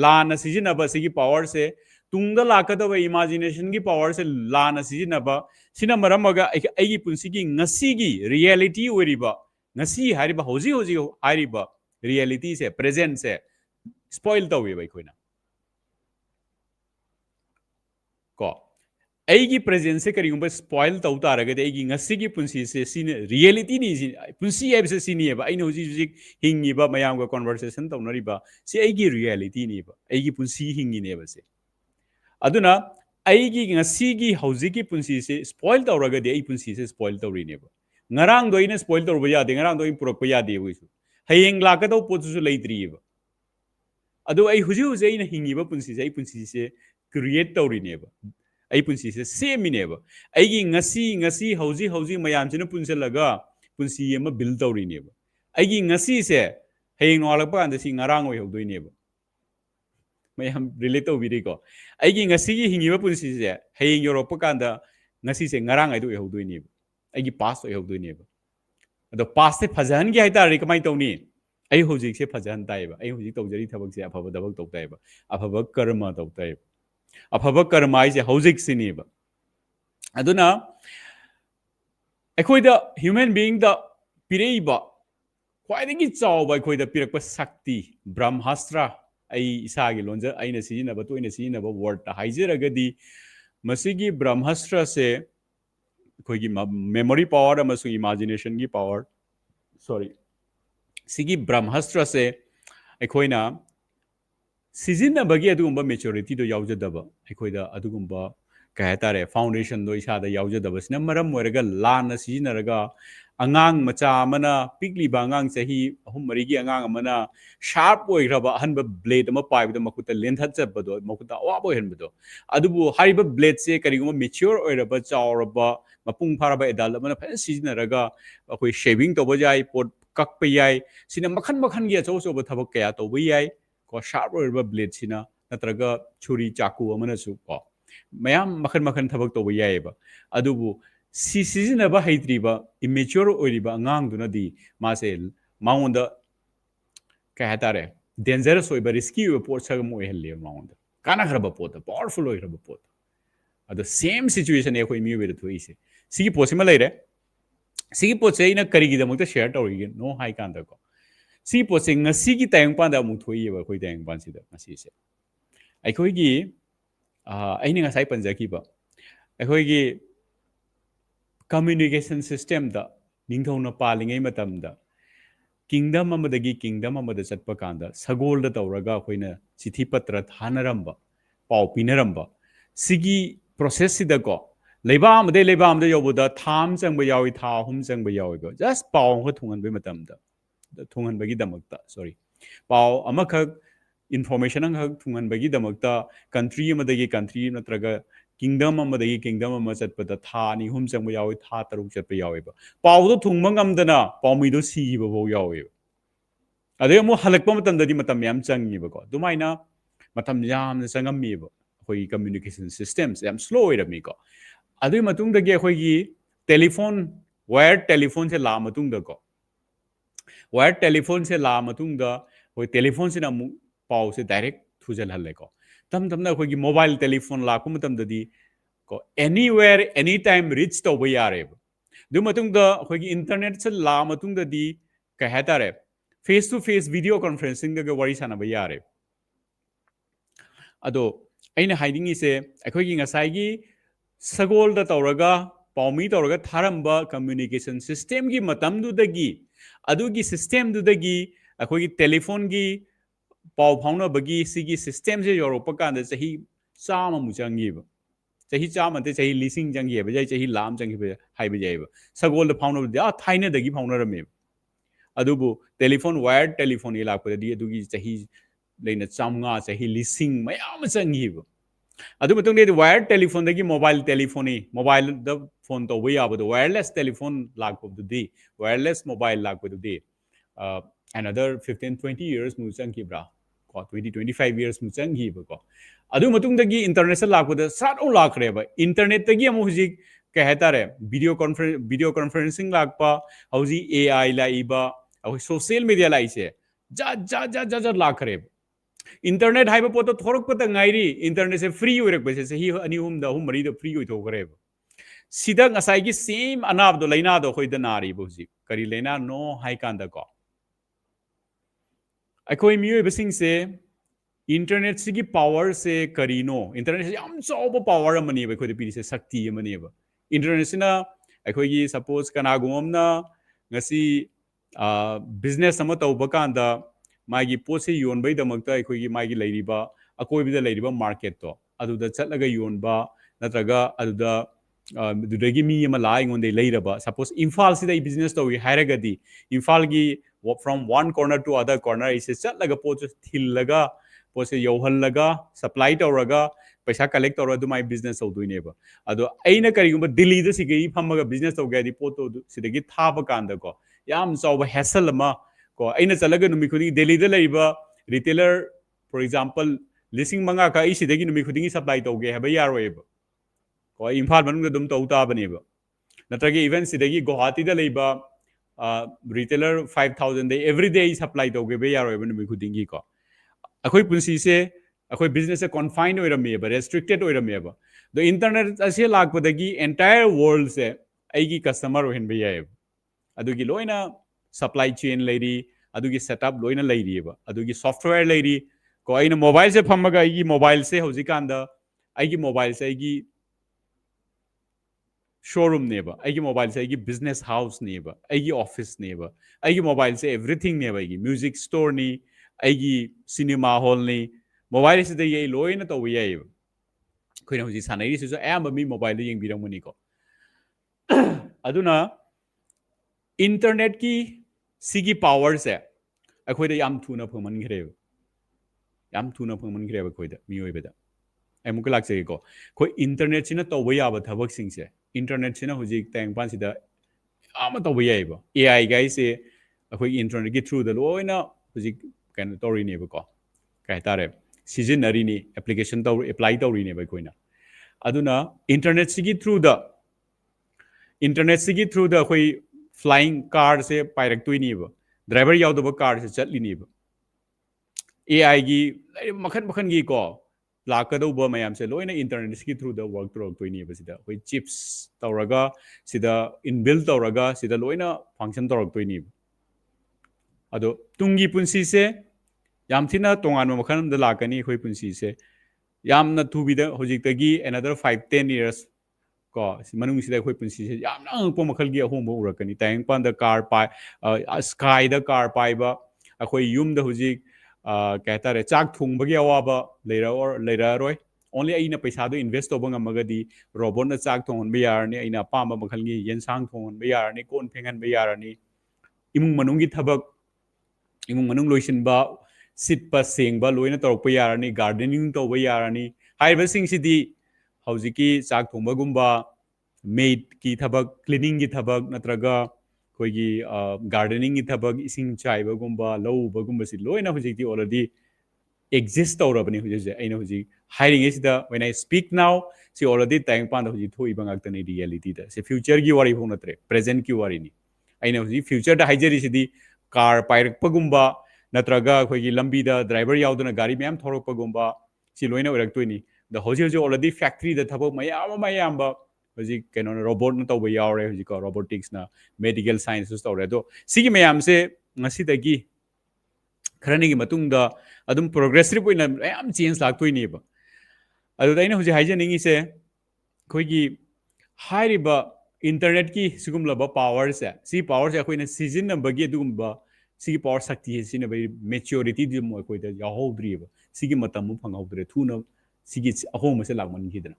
ꯂꯥꯟꯅ ꯁꯤꯖꯤꯟꯅꯕ ꯁꯤꯒꯤ ꯄꯥꯋꯔꯁꯦ ꯇꯨꯡꯗ ꯂꯥꯛꯀꯗꯕ ꯏꯃꯥꯖꯤꯅꯦꯁꯟꯒꯤ ꯄꯥꯋꯔꯁꯦ ꯂꯥꯟꯅ ꯁꯤꯖꯤꯟꯅꯕ ꯁꯤꯅ ꯃꯔꯝ ꯑꯣꯏꯔꯒ ꯑꯩꯒꯤ ꯄꯨꯟꯁꯤꯒꯤ ꯉꯁꯤꯒꯤ ꯔꯤꯌꯦꯂꯤꯇꯤ ꯑꯣꯏꯔꯤꯕ ꯉꯁꯤ ꯍꯥꯏꯔꯤꯕ ꯍꯧꯖꯤꯛ ꯍꯧꯖꯤꯛ ꯍꯥꯏꯔꯤꯕ ꯔꯤꯌꯦꯂꯤꯇꯤꯁꯦ ꯄ꯭ꯔꯦꯖꯦꯟꯁꯦ ꯁ꯭ꯄꯣꯏꯜ ꯇꯧꯋꯦꯕ ꯑꯩꯈꯣꯏꯅ ꯀꯣ ꯑꯩꯒꯤ ꯄ꯭ꯔꯦꯖꯦꯟꯁꯁꯦ ꯀꯔꯤꯒꯨꯝꯕ ꯁ꯭ꯄꯣꯏꯜ ꯇꯧ ꯇꯥꯔꯒꯗꯤ ꯑꯩꯒꯤ ꯉꯁꯤꯒꯤ ꯄꯨꯟꯁꯤꯁꯦ ꯁꯤꯅ ꯔꯤꯌꯦꯂꯤꯇꯤꯅꯤ ꯄꯨꯟꯁꯤ ꯍꯥꯏꯕꯁꯦ ꯁꯤꯅꯦꯕ ꯑꯩꯅ ꯍꯧꯖꯤꯛ ꯍꯧꯖꯤꯛ ꯍꯤꯡꯉꯤꯕ ꯃꯌꯥꯝꯒ ꯀꯣꯟꯚꯔꯁꯦꯁꯟ ꯇꯧꯅꯔꯤꯕ ꯁꯤ ꯑꯩꯒꯤ ꯔꯤꯌꯦꯂꯤꯇꯤꯅꯦꯕ ꯑꯩꯒꯤ ꯄꯨꯟꯁꯤ ꯍꯤꯡꯉꯤꯅꯦꯕ ꯁꯦ ꯑꯗꯨꯅ ꯑꯩꯒꯤ ꯉꯁꯤꯒꯤ ꯍꯧꯖꯤꯛꯀꯤ ꯄꯨꯟꯁꯤꯁꯦ ꯁ꯭ꯄꯣꯏꯜ ꯇꯧꯔꯒꯗꯤ ꯑꯩ ꯄꯨꯟꯁꯤꯁꯦ ꯁ꯭ꯄꯣꯏꯜ ꯇꯧꯔꯤꯅꯦꯕ ꯉꯔꯥꯡꯗꯣ ꯑꯩꯅ ꯁ꯭ꯄꯣꯏꯜ ꯇꯧꯔꯨꯕ ꯌꯥꯗꯦ ꯉꯔꯥꯡꯗꯣ ꯑꯩꯅ ꯄꯨꯔꯛꯄ ꯌꯥꯗꯦꯕ ꯑꯩꯁꯨ ꯍꯌꯦꯡ ꯂꯥꯛꯀꯗꯧꯕ ꯄꯣꯠꯇꯨꯁꯨ ꯂꯩꯇ꯭ꯔꯤꯑꯕ ꯑꯗꯣ ꯑꯩ ꯍꯧꯖꯤꯛ ꯍꯧꯖꯤꯛ ꯑꯩꯅ ꯍꯤꯡꯉꯤꯕ ꯄꯨꯟꯁꯤꯁꯦ ꯑꯩ ꯄꯨꯟꯁꯤꯁꯦ ꯀ꯭ꯔꯤꯌꯦꯠ ꯇꯧꯔꯤꯅꯦꯕ ꯑꯩ ꯄꯨꯟꯁꯤꯁꯦ ꯁꯦꯝꯃꯤꯅꯦꯕ ꯑꯩꯒꯤ ꯉꯁꯤ ꯍꯧꯖꯤꯛ ꯃꯌꯥꯝꯁꯤꯅ ꯄꯨꯟꯁꯤꯜꯂꯒ ꯄꯨꯟꯁꯤ ꯑꯃ ꯕꯤꯜ ꯇꯧꯔꯤꯅꯦꯕ ꯑꯩꯒꯤ ꯉꯁꯤꯁꯦ ꯍꯌꯦꯡ ꯅꯣꯡꯉꯥꯜꯂꯛꯄ ꯀꯥꯟꯗ ꯁꯤ ꯉꯔꯥꯡ ꯑꯣꯏꯍꯧꯗꯣꯏꯅꯦꯕ ꯃꯌꯥꯝ ꯔꯤꯂꯦꯠ ꯇꯧꯕꯤꯔꯤꯀꯣ ꯑꯩꯒꯤ ꯉꯁꯤꯒꯤ ꯍꯤꯡꯉꯤꯕ ꯄꯨꯟꯁꯤꯁꯦ ꯍꯌꯦꯡ ꯌꯧꯔꯛꯄ ꯀꯥꯟꯗ ꯉꯁꯤꯁꯦ ꯉꯔꯥꯡ ꯍꯥꯏꯗꯣ ꯑꯣꯏꯍꯧꯗꯣꯏꯅꯦꯕ ꯑꯩꯒꯤ ꯄꯥꯁ ꯑꯣꯏꯍꯧꯗꯣꯏꯅꯦꯕ ꯑꯗꯣ ꯄꯥꯁꯁꯦ ꯐꯖꯍꯟꯒꯦ ꯍꯥꯏꯇꯥꯔꯗꯤ ꯀꯃꯥꯏꯅ ꯇꯧꯅꯤ ꯑꯩ ꯍꯧꯖꯤꯛꯁꯦ ꯐꯖꯍꯟ ꯇꯥꯏꯌꯦꯕ ꯑꯩ ꯍꯧꯖꯤꯛ ꯇꯧꯖꯔꯤ ꯊꯕꯛꯁꯦ ꯑꯐꯕ ꯊꯕꯛ ꯇꯧ ꯇꯥꯏꯌꯦꯕ ꯑꯐꯕ ꯀꯔꯃ ꯇꯧ ꯇꯥꯏꯌꯦꯕ ꯑꯐꯕ ꯀꯔꯃ ꯍꯥꯏꯁꯦ ꯍꯧꯖꯤꯛꯁꯤꯅꯦꯕ ꯑꯗꯨꯅ ꯑꯩꯈꯣꯏꯗ ꯍ꯭ꯌꯨꯃꯦꯟ ꯕꯤꯏꯪꯗ ꯄꯤꯔꯛꯏꯕ ꯈ꯭ꯋꯥꯏꯗꯒꯤ ꯆꯥꯎꯕ ꯑꯩꯈꯣꯏꯗ ꯄꯤꯔꯛꯄ ꯁꯛꯇꯤ ꯕ꯭ꯔꯍ꯭ꯃꯥꯁꯇ꯭ꯔ ꯑꯩ ꯏꯁꯥꯒꯤ ꯂꯣꯟꯖ ꯑꯩꯅ ꯁꯤꯖꯤꯟꯅꯕ ꯇꯣꯏꯅ ꯁꯤꯖꯤꯟꯅꯕ ꯋꯥꯔꯗꯇ ꯍꯥꯏꯖꯔꯒꯗꯤ ꯃꯁꯤꯒꯤ ꯕ꯭ꯔꯍ꯭ꯃꯥꯁꯇ꯭ꯔꯁꯦ ꯑꯩꯈꯣꯏꯒꯤ ꯃꯦꯃꯣꯔꯤ ꯄꯥꯋꯔ ꯑꯃꯁꯨꯡ ꯏꯃꯥꯖꯤꯅꯦꯁꯟꯒꯤ ꯄꯥꯋꯔ ꯁꯤꯒꯤ ꯕ꯭ꯔꯍ꯭ꯃꯥꯁꯇ꯭ꯔꯁꯦ ꯑꯩꯈꯣꯏꯅ ꯁꯤꯖꯤꯟꯅꯕꯒꯤ ꯑꯗꯨꯒꯨꯝꯕ ꯃꯦꯆꯨꯔꯤꯇꯤꯗꯣ ꯌꯥꯎꯖꯗꯕ ꯑꯩꯈꯣꯏꯗ ꯑꯗꯨꯒꯨꯝꯕ ꯀꯩ ꯍꯥꯏꯇꯥꯔꯦ ꯐꯥꯎꯟꯗꯦꯁꯟꯗꯣ ꯏꯁꯥꯗ ꯌꯥꯎꯖꯗꯕꯁꯤꯅ ꯃꯔꯝ ꯑꯣꯏꯔꯒ ꯂꯥꯟꯅ ꯁꯤꯖꯤꯟꯅꯔꯒ ꯑꯉꯥꯡ ꯃꯆꯥ ꯑꯃꯅ ꯄꯤꯛꯂꯤꯕ ꯑꯉꯥꯡ ꯆꯍꯤ 3-4ꯒꯤ ꯑꯉꯥꯡ ꯑꯃꯅ ꯁꯥꯔꯞ ꯑꯣꯏꯈ꯭ꯔꯕ ꯑꯍꯟꯕ ꯕ꯭ꯂꯦꯗ ꯑꯃ ꯄꯥꯏꯕꯗ ꯃꯈꯨꯠꯇ ꯂꯦꯟꯊꯠꯆꯕꯗꯣ ꯃꯈꯨꯠꯇ ꯑꯋꯥꯕ ꯑꯣꯏꯍꯟꯕꯗꯣ ꯑꯗꯨꯕꯨ ꯍꯥꯏꯔꯤꯕ ꯕ꯭ꯂꯦꯗꯁꯦ ꯀꯔꯤꯒꯨꯝꯕ ꯃꯦꯆ꯭ꯌꯣꯔ ꯑꯣꯏꯔꯕ ꯆꯥꯎꯔꯕ ꯃꯄꯨꯡ ꯐꯥꯔꯕ ꯑꯦꯗꯜꯠ ꯑꯃꯅ ꯐꯖꯅ ꯁꯤꯖꯤꯟꯅꯔꯒ ꯑꯩꯈꯣꯏ ꯁꯦꯚꯤꯡ ꯇꯧꯕ ꯌꯥꯏ ꯄꯣꯠ ꯀꯛꯄ ꯌꯥꯏ ꯁꯤꯅ ꯃꯈꯟ ꯃꯈꯟꯒꯤ ꯑꯆꯧ ꯑꯆꯧꯕ ꯊꯕꯛ kaya ꯇꯧꯕ ꯌꯥꯏ ꯀꯣ ꯁꯥꯔꯞ ꯑꯣꯏꯔꯕ ꯕ꯭ꯂꯦꯗꯁꯤꯅ ꯅꯠꯇ꯭ꯔꯒ ꯆꯨꯔꯤ ꯆꯥꯀꯨ ꯑꯃꯅꯁꯨ ꯀꯣ ꯃꯌꯥꯝ ꯃꯈꯟ ꯃꯈꯟ ꯊꯕꯛ ꯇꯧꯕ ꯌꯥꯏꯑꯕ ꯑꯗꯨꯕꯨ ꯁꯤꯖꯤꯟꯅꯕ ꯍꯩꯇ꯭ꯔꯤꯕ ꯏꯃꯦꯆ꯭ꯌꯣꯔ ꯑꯣꯏꯔꯤꯕ ꯑꯉꯥꯡꯗꯨꯅꯗꯤ ꯃꯥꯁꯦ ꯃꯉꯣꯟꯗ ꯀꯩ ꯍꯥꯏꯇꯥꯔꯦ ꯗꯦꯟꯖꯔꯁ ꯑꯣꯏꯕ ꯔꯤꯁꯀꯤ ꯑꯣꯏꯕ ꯄꯣꯠꯁꯛ ꯑꯃ ꯑꯣꯏꯍꯜꯂꯦꯕ ꯃꯉꯣꯟꯗ ꯀꯥꯟꯅꯈ꯭ꯔꯕ ꯄꯣꯠꯇ ꯄꯥꯋꯔꯐꯨꯜ ꯑꯣꯏꯈ꯭ꯔꯕ ꯄꯣꯠꯇ ꯑꯗꯣ ꯁꯦꯝ ꯁꯤꯆꯨꯋꯦꯁꯟꯅꯦ ꯑꯩꯈꯣꯏ ꯃꯤꯑꯣꯏꯕꯗ ꯊꯣꯛꯏꯁꯦ ꯁꯤꯒꯤ ꯄꯣꯠꯁꯤꯃ ꯂꯩꯔꯦ ꯁꯤꯒꯤ ꯄꯣꯠꯁꯦ ꯑꯩꯅ ꯀꯔꯤꯒꯤꯗꯃꯛꯇ ꯁꯦꯌꯔ ꯇꯧꯔꯤꯒꯦꯅꯣ ꯍꯥꯏ ꯀꯥꯟꯗꯀꯣ सी पोसे ngasi gi tayang pan da mu thoi ba khoi tayang pan si da ngasi se ai khoi gi ai ni ngasai pan ja ki ba ai khoi gi communication system da ningthau na palingai matam da kingdom amadagi kingdom amada chatpa kanda sagol da tawraga khoina chithi patra thanaramba pau pinaramba sigi process sida ko leiba amade yobuda tham changba yawi tha hum changba yawi go just pau ho thungan be matam da thungan bagi damakta sorry pau amakha information ang thungan bagi damakta country amadagi country natraga kingdom amadagi kingdom ama chatpada tha ni hum changba yawi tha taruk chatpa yawi ba pau do thungma ngamdana pau mi do si ba bo yawi अदे अमु हलक्पा मतमददी मतम याम चंगीबको दुमाइना मतम याम चंगमीबो अखोई communication systems याम slow ओइरमीको अदुई मतुंगदगी अखोई telephone wire telephone से ला मतुंगदको wire telephone से ला मतुंगदा अखोई telephone से अमु पाउ से डायरेक्ट थुजल हल्लेको तम तमना अखोई मोबाइल टेलीफोन लाको मतमददी को एनीवेयर एनी टाइम रिच तौबा यारेबो दु मतुंगदा अखोई इंटरनेट से ला मतुंगददी कह हातारे face to face video conferencing का वरी सानब यारे अदो अइना हाइदिंग से अखोई ngसाई सगोल दा तौरगा पाउमी तौरगा थारंबा कम्युनिकेशन सिस्टम की मतम दुदगी अदुगी सिस्टम दुदगी अखोई टेलीफोन की पाउ फाउना बगी सिगी सिस्टम से यूरोप कांद सही चाम मुचंगीब सही चाम ते सही लिसिंग जंगी बजाय सही लाम जंगी हाइब जाइब सगोल फाउना आ थाइने दगी फाउना रमे अदुबु टेलीफोन वायर टेलीफोन इलाकपददी अदुगी चाही लेना चामगा चाही लिसिंग मयाम चंगीब अदु मतुंगदे वायर टेलीफोन दगी मोबाइल टेलीफोनी मोबाइल द फोन तो वे आबदो वायरलेस टेलीफोन लाकपददी वायरलेस मोबाइल लाकपददी another 15-20 years mu changibra ko 20-25 years mu changiba ko adu matungdagi internet lakpada sat on lakreba internet tagi amu hujik kahetare video conferencing lakpa hauji ai laiba au social media laise ja lakreba internet haiba poto thorok pata ngairi internet se free oirak base se hi ani hum da hum mari da free oi thogreba sida ngasai gi same anab do laina do hoida nari boji kari laina no hai kanda ko अखोई मियोबसिंग से internet से power से करीनो internet से याम चौब power अमनी अखोई पीरी से शक्ति अमनीब internet से अखोई suppose कनागुमना ngasi business ama tauba kanda magi pose yonbai damakta अखोई magi leiriba akoibida leiriba market to aduda chatlaga yonba natraga aduda दुदगी मी अमा ला इंगोंदे लेरबा सपोज इम्फाल सिदा बिजनेस तौई हायरगदी इम्फाल की from one corner to other corner इसे चलगा पोच थिलगा पोसे यौहलगा सप्लाई तौरगा पैसा कलेक्ट तौर दुमाई बिजनेस तौदुइनेबा अदो अइना करिगुंबा दिल्ली द सिगई फमगा बिजनेस तौगेदी पोतो सिदगी थाबा कांदा को याम चौबा हैसल अमा को अइना चलगा नुमि खुदी दिल्ली द लेबा रिटेलर फॉर एग्जांपल लिसिंग मंगा का इ सिदगी नुमि खुदी सप्लाई तौगे हबा यारोएबा को इम्फाल मनुंग दम तौता बनेबा नत्रगे इवन सिदगी गुवाहाटी द लेबा रिटेलर 5000 दे एवरी डे सप्लाई तौगे बे यारोएबा नुमि खुदिंगी को अखोई पुंसी से अखोई बिजनेस से कन्फाइन ओइरमेबा रेस्ट्रिक्टेड ओइरमेबा द इंटरनेट असे लाकपदगी एंटायर वर्ल्ड से आइगी कस्टमर ओहिनबे याएब अदुगी लोइना सप्लाई चेन लेरी अदुगी सेटअप लोइना लेरीबा अदुगी सॉफ्टवेयर लेरी को आइना मोबाइल से फमगा आइगी मोबाइल से हौजिकांदा आइगी मोबाइल से आइगी शोरूम नेबा आइगी मोबाइल से आइगी बिजनेस हाउस नेबा आइगी ऑफिस नेबा आइगी मोबाइल से एवरीथिंग नेबा आइगी म्यूजिक स्टोर नी आइगी सिनेमा हॉल नी मोबाइल से ये लोइन तो ये खोइना हुजी सानैरि सिसु अयाम मी मोबाइल दे यंगबिरमनि को अदुना इंटरनेट की सिगी पावर से अखोइदा याम थुना फमनग्रे अखोइदा मियोइबदा अमुक लाक्से को खोइ इंटरनेट सिना तौबा याबा थबक सिंगसे इंटरनेट सिना हुजी तैंगपान सिदा आमा तौबा याइबा एआई गाइसे अखोइ इंटरनेट की थ्रू द लोइना हुजी कैन तौरिनेबा को कहतारे सिजनरीनी एप्लीकेशन तौ अप्लाई तौरिनेबा कोइना अदुना इंटरनेट सिगी थ्रू द अखोइ फ्लाइंग कार से पाइरक्तोइनेबा ड्राइवर यावदबा कार से चटलिनेबा एआई की मखन मखन की को लाकदौबा मयाम से लोइना इंटरनेट की थ्रू द वर्क तौरक्तोइनेबा सिदा अखोइ चिप्स तौरगा सिदा इनबिल्ट तौरगा सिदा लोइना function तौरक्तोइनेबा ado tungi punsi se yam thina tongan ma makhan da lakani khoi punsi se yamna thubi da hojik tagi another 5-10 years ko manung sida khoi punsi se yamna po makhal gi ahom bo urakani tang pan da car pai sky da car pai ba akhoi yum da hojik kahta re chak thung bagi awa ba leira roi only aina paisa do invest to banga magadi robot na chak thong on bayar ni aina pa ma makhal gi yen sang thong on bayar ni kon phengan bayar ni imung manung gi thabak imung manung loisin ba sit pa seng ba loina torok pa yarani gardening to ba yarani haiba sing sidi haujiki chak thongba gumba maid ki thabak cleaning ki thabak natraga koigi gardening ki thabak ising chaiba gumba low ba gumba si loina hujiki already exist tawrabani hujise aina huji hiring is the when I speak now see already tang pan huji thoi bangak tani reality da se future gi wari phone natre present ki wari ni aina huji future da haijeri sidi car pairak pagumba natraga khoigi lambi da driver yauduna gari myam thorok pagumba si loina orak toini the hoji hoji already factory da thabo mayam ba hoji keno robot na tawba yaure hoji ko robotics na medical sciences tawre do sigi mayam se ngasi dagi खरनी की मतुंग दा अदुम progressive ओइना याम change लाक्तोइनी बा अदु दाइना हुजि हाइजनिंग इसे खोइगी हाइरिबा internet की सिगुमलबा power से सी power से अखोइना season नंबरगी दुगुमबा सिगी power शक्ति सिने बे maturity दि मो कोइदा याहोद्रिबा सिगी मतम मु फंगौद्रे थुना सिगी अहोम से लागमन गिदना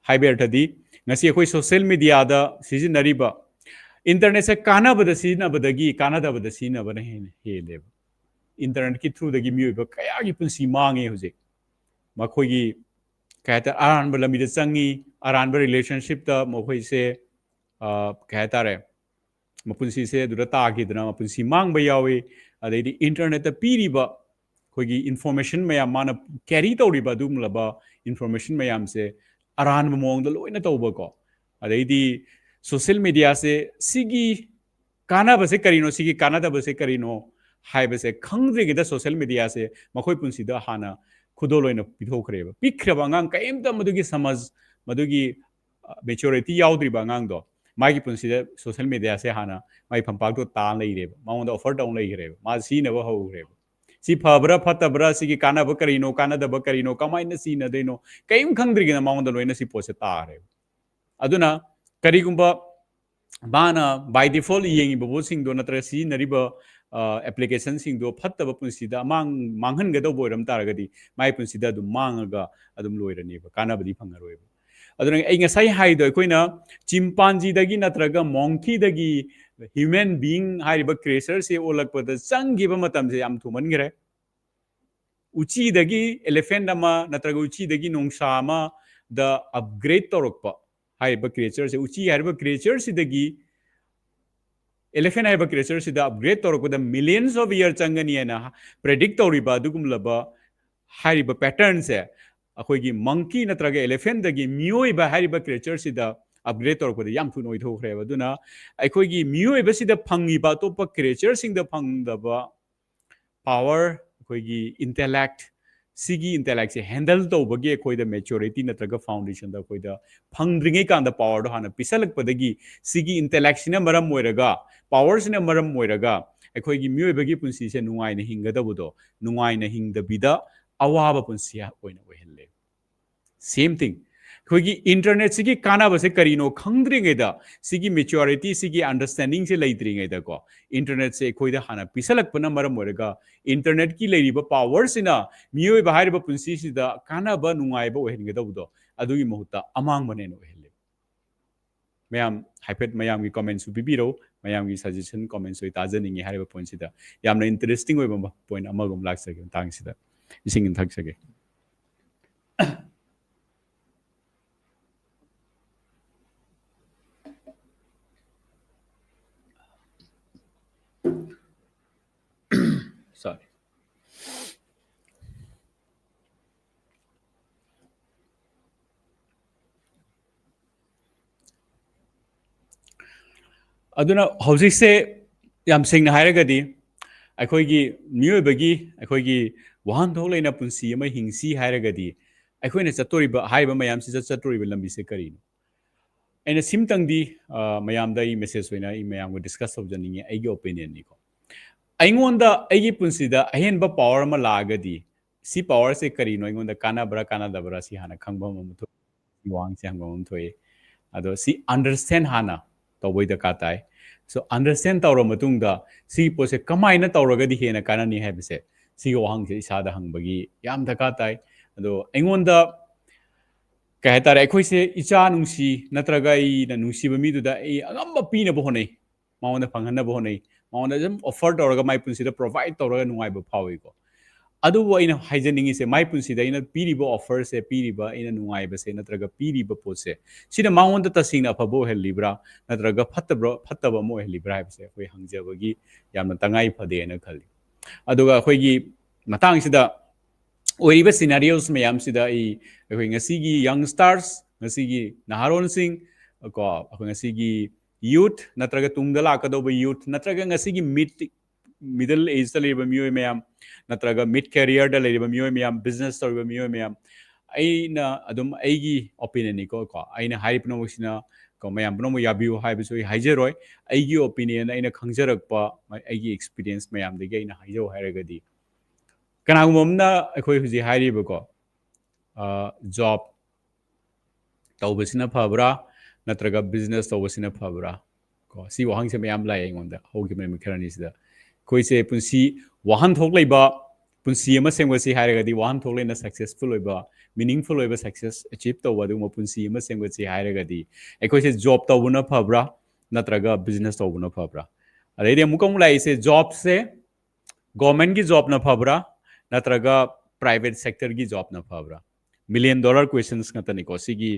हाइबेरथदी ngasi अखोइ सोशल मीडिया दा सिजनरिबा इंटरनेट से कानाबदा सिजनबदगी कानादबदा सिनबना हेलेबा इंटरनेट की थ्रू दगी मियोइबा कया की पुंसी मांगे हुजे मखोगी कहता अरानबा लमीदा चंगी अरानबा रिलेशनशिप ता मखोइ से कहता रे मपुंसी से दुरा तागिदना मपुंसी मांगबा यावे अदैदि इंटरनेट ता पीरिबा खोगी इंफॉर्मेशन मया माना कैरी तौरिबा दुमलबा इंफॉर्मेशन मयाम से अरानबा मोंगदा लोइना तौबा को अदैदि सोशल मीडिया से सिगी कानाबा से करिनो सिगी कानादबा से करिनो हाइबसे खंग्रिगिदा सोशल मीडिया से मखोइ पुंसिदा हाना खुदोलोइना पिथोखरेबा पिखरबा ngang काइमता मदुगी समझ मदुगी मेच्योरिटी याउद्रिबा ngang दो मागी पुंसिदा सोशल मीडिया से हाना माई फंपाक तो ता लैरेबा माउंड ऑफर डाउन लैगरेबा मा सीनबा हौग्रेबा सी फबरा फतबरा सिगी कानाबा करिनो कानादबा करिनो कमाइना सीना दैनो काइम खंग्रिगिना माउंड लोइना सी पोसे तारेबा अदुना करिगुंबा बाना बाय डिफॉल्ट येंगी बबो सिंग दो नत्र सी नरिबा एप्लीकेशन सिंग दो फत्तब पुंसिदा मांगहन गदो बोरम तारगदी माय पुंसिदा दु मांगगा अदुम लोइरनीबा कानाबदी फंगरोइबा अदुना आई ngasai हाइदो अखोइना चिंपांजी दगी नत्रगा मोंकी दगी ह्यूमन बीइंग हाइरिबा क्रिएचर से ओलकपदा चंगिबा मतम से याम थुमनगरे उची दगी एलिफेंट अमा नत्रगा उची दगी नोंसा अमा द अपग्रेड तोरकपा हाइरिबा क्रिएचर से उची हाइरिबा क्रिएचर से दगी एलिफेंट हाइबा क्रिएचर से द अपग्रेड तोरकपदा मिलियंस ऑफ ईयर चंगनी है ना प्रेडिक्ट तोरिबा दुगुमलबा हाइरिबा पैटर्न से अखोइगी मंकी नत्रगा एलिफेंट दगी मियोइबा हाइरिबा क्रिएचर से द अपग्रेड तोरकपदा याम थु नोइ थोखरेबा दुना अखोइगी मियोइबा से द फंगिबा तोपा क्रिएचर सिंग द फंगदबा पावर अखोइगी इंटेलेक्ट सिगी इंटेलेक्ट से हैंडल तौबगी अखोइद मैच्योरिटी नत्रगा फाउंडेशन द अखोइद फंग्रिंगे कांदा पावर दो हाना पिसलकपदगी सिगी इंटेलेक्ट सिना मरम मोइरगा पावर सिना मरम मोइरगा अखोइगी मियोइबगी पुंसी से नुंगाइना हिंगदबदो नुंगाइना हिंगदबिदा अवाबा पुंसी ओइना ओइहल्ले सेम थिंग खोगी इंटरनेट सिगी कानाबा से करिनो खंग्रिंगेदा सिगी मैच्योरिटी सिगी अंडरस्टैंडिंग से लैत्रिंगेदा को इंटरनेट से खोइदा हाना पिसलकपना मरम मोइरगा इंटरनेट की लेरिबा पावर सिना मियोइबा हारिबा पुंसी सिदा कानाबा नुंगाइबा ओइहनगेदबदो अदुगी मुहुता अमांग बनेनो ओइहल्ले मैम हाइफेट मैम की कमेंट्स पिबिरो मैम की सजेशन कमेंट्स ओइ ताजनिंगे हारिबा पॉइंट सिदा यामना इंटरेस्टिंग ओइबा पॉइंट अमगम लाक्सगे तांग सिदा इसिंग थक्सगे sorry अदुना हौजिक से याम सिंगना हाइरगदी अखोइगी मियोइबगी अखोइगी वाहनथोक लेना पुंसी अमा हिंसी हाइरगदी अखोइना चतोरिबा हाइबा मयाम से चतोरिबा लंबी से करिनो एना सिमतंगदी मयाम दा ई मेसेज होइना ई मयाम को डिस्कस तौजनिंगे आइगे ओपिनियन निको ꯑꯩꯉꯣꯟꯗ ꯑꯩꯒꯤ ꯄꯨꯟꯁꯤꯗ ꯑꯍꯦꯟꯕ ꯄꯥꯋꯔ ꯑꯃ ꯂꯥꯛꯑꯒꯗꯤ ꯁꯤ ꯄꯥꯋꯔꯁꯦ ꯀꯔꯤꯅꯣ ꯑꯩꯉꯣꯟꯗ ꯀꯥꯟꯅꯕ꯭ꯔꯥ ꯀꯥꯟꯅꯗꯕ꯭ꯔꯥ ꯁꯤ ꯍꯥꯟꯅ ꯈꯪꯕ ꯑꯃ ꯊꯣꯛꯏ ꯋꯥꯍꯪꯁꯦ ꯍꯪꯕ ꯑꯃ ꯊꯣꯛꯏ ꯑꯗꯣ ꯁꯤ ꯑꯟꯗꯔꯁꯇꯦꯟ ꯍꯥꯟꯅ ꯇꯧꯕꯩ ꯗꯔꯀꯥꯔ ꯇꯥꯏ ꯁꯣ ꯑꯟꯗꯔꯁꯇꯦꯟ ꯇꯧꯔ ꯃꯇꯨꯡꯗ ꯁꯤꯒꯤ ꯄꯣꯠꯁꯦ ꯀꯃꯥꯏꯅ ꯇꯧꯔꯒꯗꯤ ꯍꯦꯟꯅ ꯀꯥꯟꯅꯅꯤ ꯍꯥꯏꯕꯁꯦ ꯁꯤꯒꯤ ꯋꯥꯍꯪꯁꯦ ꯏꯁꯥꯗ ꯍꯪꯕꯒꯤ ꯌꯥꯝ ꯗꯔꯀꯥꯔ ꯇꯥꯏ ꯑꯗꯣ ꯑꯩꯉꯣꯟꯗ ꯀꯩ ꯍꯥꯏꯇꯥꯔꯦ ꯑꯩꯈꯣꯏꯁꯦ ꯏꯆꯥ ꯅꯨꯡꯁꯤ ꯅꯠꯇ꯭ꯔꯒ ꯑꯩꯅ ꯅꯨꯡꯁꯤꯕ ꯃꯤꯗꯨꯗ ꯑꯩ ꯑꯉꯝꯕ ꯄꯤꯅꯕ ꯍꯣꯠꯅꯩ ꯃꯉꯣꯟꯗ ꯐꯪꯍꯟꯅꯕ ꯍꯣꯠꯅꯩ ꯃꯉꯣꯟꯗ ꯑꯗꯨꯝ ꯑꯣꯐꯔ ꯇꯧꯔꯒ ꯃꯥꯏ ꯄꯨꯟꯁꯤꯗ ꯄ꯭ꯔꯣꯚꯥꯏꯗ ꯇꯧꯔꯒ ꯅꯨꯡꯉꯥꯏꯕ ꯐꯥꯎꯏꯀꯣ ꯑꯗꯨꯕꯨ ꯑꯩꯅ ꯍꯥꯏꯖꯅꯤꯡꯉꯤꯁꯦ ꯃꯥꯏ ꯄꯨꯟꯁꯤꯗ ꯑꯩꯅ ꯄꯤꯔꯤꯕ ꯑꯣꯐꯔꯁꯦ ꯄꯤꯔꯤꯕ ꯑꯩꯅ ꯅꯨꯡꯉꯥꯏꯕꯁꯦ ꯅꯠꯇ꯭ꯔꯒ ꯄꯤꯔꯤꯕ ꯄꯣꯠꯁꯦ ꯁꯤꯅ ꯃꯉꯣꯟꯗ ꯇꯁꯦꯡꯅ ꯑꯐꯕ ꯑꯣꯏꯍꯜꯂꯤꯕ꯭ꯔꯥ ꯅꯠꯇ꯭ꯔꯒ ꯐꯠꯇꯕ ꯑꯃ ꯑꯣꯏꯍꯜꯂꯤꯕ꯭ꯔꯥ ꯍꯥꯏꯕꯁꯦ ꯑꯩꯈꯣꯏ ꯍꯪꯖꯕꯒꯤ ꯌꯥꯝꯅ ꯇꯉꯥꯏ ꯐꯗꯦꯅ ꯈꯜꯂꯤ ꯑꯗꯨꯒ ꯑꯩꯈꯣꯏꯒꯤ ꯃꯇꯥꯡꯁꯤꯗ ꯑꯣꯏꯔꯤꯕ ꯁꯤꯅꯥꯔꯤꯑꯣꯁ ꯃꯌꯥꯝꯁꯤꯗ ꯑꯩꯈꯣꯏ ꯉꯁꯤꯒꯤ ꯌꯪꯁꯇꯥꯔꯁ ꯉꯁꯤꯒꯤ ꯅꯍꯥꯔꯣꯟꯁꯤꯡ ꯀꯣ ꯑꯩꯈꯣꯏ ꯉꯁꯤꯒꯤ ꯌꯨꯠ ꯅꯠꯇ꯭ꯔꯒ ꯇꯨꯡꯗ ꯂꯥꯛꯀꯗꯧꯕ ꯌꯨꯠ ꯅꯠꯇ꯭ꯔꯒ ꯉꯁꯤꯒꯤ ꯃꯤꯗꯜ ꯑꯦꯖꯇ ꯂꯩꯔꯤꯕ ꯃꯤꯑꯣꯏ ꯃꯌꯥꯝ ꯅꯠꯇ꯭ꯔꯒ ꯃꯤꯗ ꯀꯦꯔꯤꯌꯔꯗ ꯂꯩꯔꯤꯕ ꯃꯤꯑꯣꯏ ꯃꯌꯥꯝ ꯕꯤꯖꯤꯅꯦꯁ ꯇꯧꯔꯤꯕ ꯃꯤꯑꯣꯏ ꯃꯌꯥꯝ ꯑꯩꯅ ꯑꯗꯨꯝ ꯑꯩꯒꯤ ꯑꯣꯄꯤꯅꯤꯌꯟꯅꯤꯀꯣ ꯑꯩꯅ ꯍꯥꯏꯔꯤ ꯄꯨꯝꯅꯃꯛꯁꯤꯅ ꯃꯌꯥꯝ ꯄꯨꯝꯅꯃꯛ ꯌꯥꯕꯤꯌꯨ ꯍꯥꯏꯕꯁꯨ ꯑꯩ ꯍꯥꯏꯖꯔꯣꯏ ꯑꯩꯒꯤ ꯑꯣꯄꯤꯅꯤꯌꯟ ꯑꯩꯅ ꯈꯪꯖꯔꯛꯄ ꯑꯩꯒꯤ ꯑꯦꯛꯁꯄꯤꯔꯤꯌꯦꯟꯁ ꯃꯌꯥꯝꯗꯒꯤ ꯑꯩꯅ ꯍꯥꯏꯖꯧ ꯍꯥꯏꯔꯒꯗꯤ ꯀꯅꯥꯒꯨꯝꯕ ꯑꯃꯅ ꯑꯩꯈꯣꯏ ꯍꯧꯖꯤꯛ ꯍꯥꯏꯔꯤꯕꯀꯣ ꯖꯣꯕ ꯇꯧꯕꯁꯤꯅ ꯐꯕ꯭ꯔꯥ ꯅꯠꯇ꯭ꯔꯒ ꯕꯤꯖꯤꯅꯦꯁ ꯇꯧꯕꯁꯤꯅ ꯐꯕ꯭ꯔꯥ ꯀꯣ ꯁꯤ ꯋꯥꯍꯪꯁꯦ ꯃꯌꯥꯝ ꯂꯥꯛꯑꯦ ꯑꯩꯉꯣꯟꯗ ꯍꯧꯈꯤꯕ ꯅꯨꯃꯤꯠ ꯈꯔꯅꯤꯁꯤꯗ ꯑꯩꯈꯣꯏꯁꯦ ꯄꯨꯟꯁꯤ ꯋꯥꯍꯟꯊꯣꯛ ꯂꯩꯕ ꯄꯨꯟꯁꯤ ꯑꯃ ꯁꯦꯝꯒꯠꯁꯤ ꯍꯥꯏꯔꯒꯗꯤ ꯋꯥꯍꯟꯊꯣꯛ ꯂꯩꯅ ꯁꯛꯁꯦꯁꯐꯨꯜ ꯑꯣꯏꯕ ꯃꯤꯅꯤꯡꯐꯨꯜ ꯑꯣꯏꯕ ꯁꯛꯁꯦꯁ ꯑꯦꯆꯤꯞ ꯇꯧꯕ ꯑꯗꯨꯒꯨꯝꯕ ꯄꯨꯟꯁꯤ ꯑꯃ ꯁꯦꯝꯒꯠꯁꯤ ꯍꯥꯏꯔꯒꯗꯤ ꯑꯩꯈꯣꯏꯁꯦ ꯖꯣꯕ ꯇꯧꯕꯅ ꯐꯕ꯭ꯔꯥ ꯅꯠꯇ꯭ꯔꯒ ꯕꯤꯖꯤꯅꯦꯁ ꯇꯧꯕꯅ ꯐꯕ꯭ꯔꯥ ꯑꯗꯩꯗꯤ ꯑꯃꯨꯛ ꯂꯥꯛꯏꯁꯦ ꯖꯣꯕꯁꯦ ꯒꯣꯔꯃꯦꯟꯒꯤ ꯖꯣꯕꯅ ꯐꯕ꯭ꯔꯥ ꯅꯠꯇ꯭ꯔꯒ ꯄ꯭ꯔꯥꯏꯚꯦꯠ ꯁꯦꯛꯇꯔꯒꯤ ꯖꯣꯕꯅ ꯐꯕ꯭ꯔꯥ $1 million ꯀ꯭ꯋꯦꯁꯟꯁ ꯉꯥꯛꯇꯅꯤꯀꯣ ꯁꯤꯒꯤ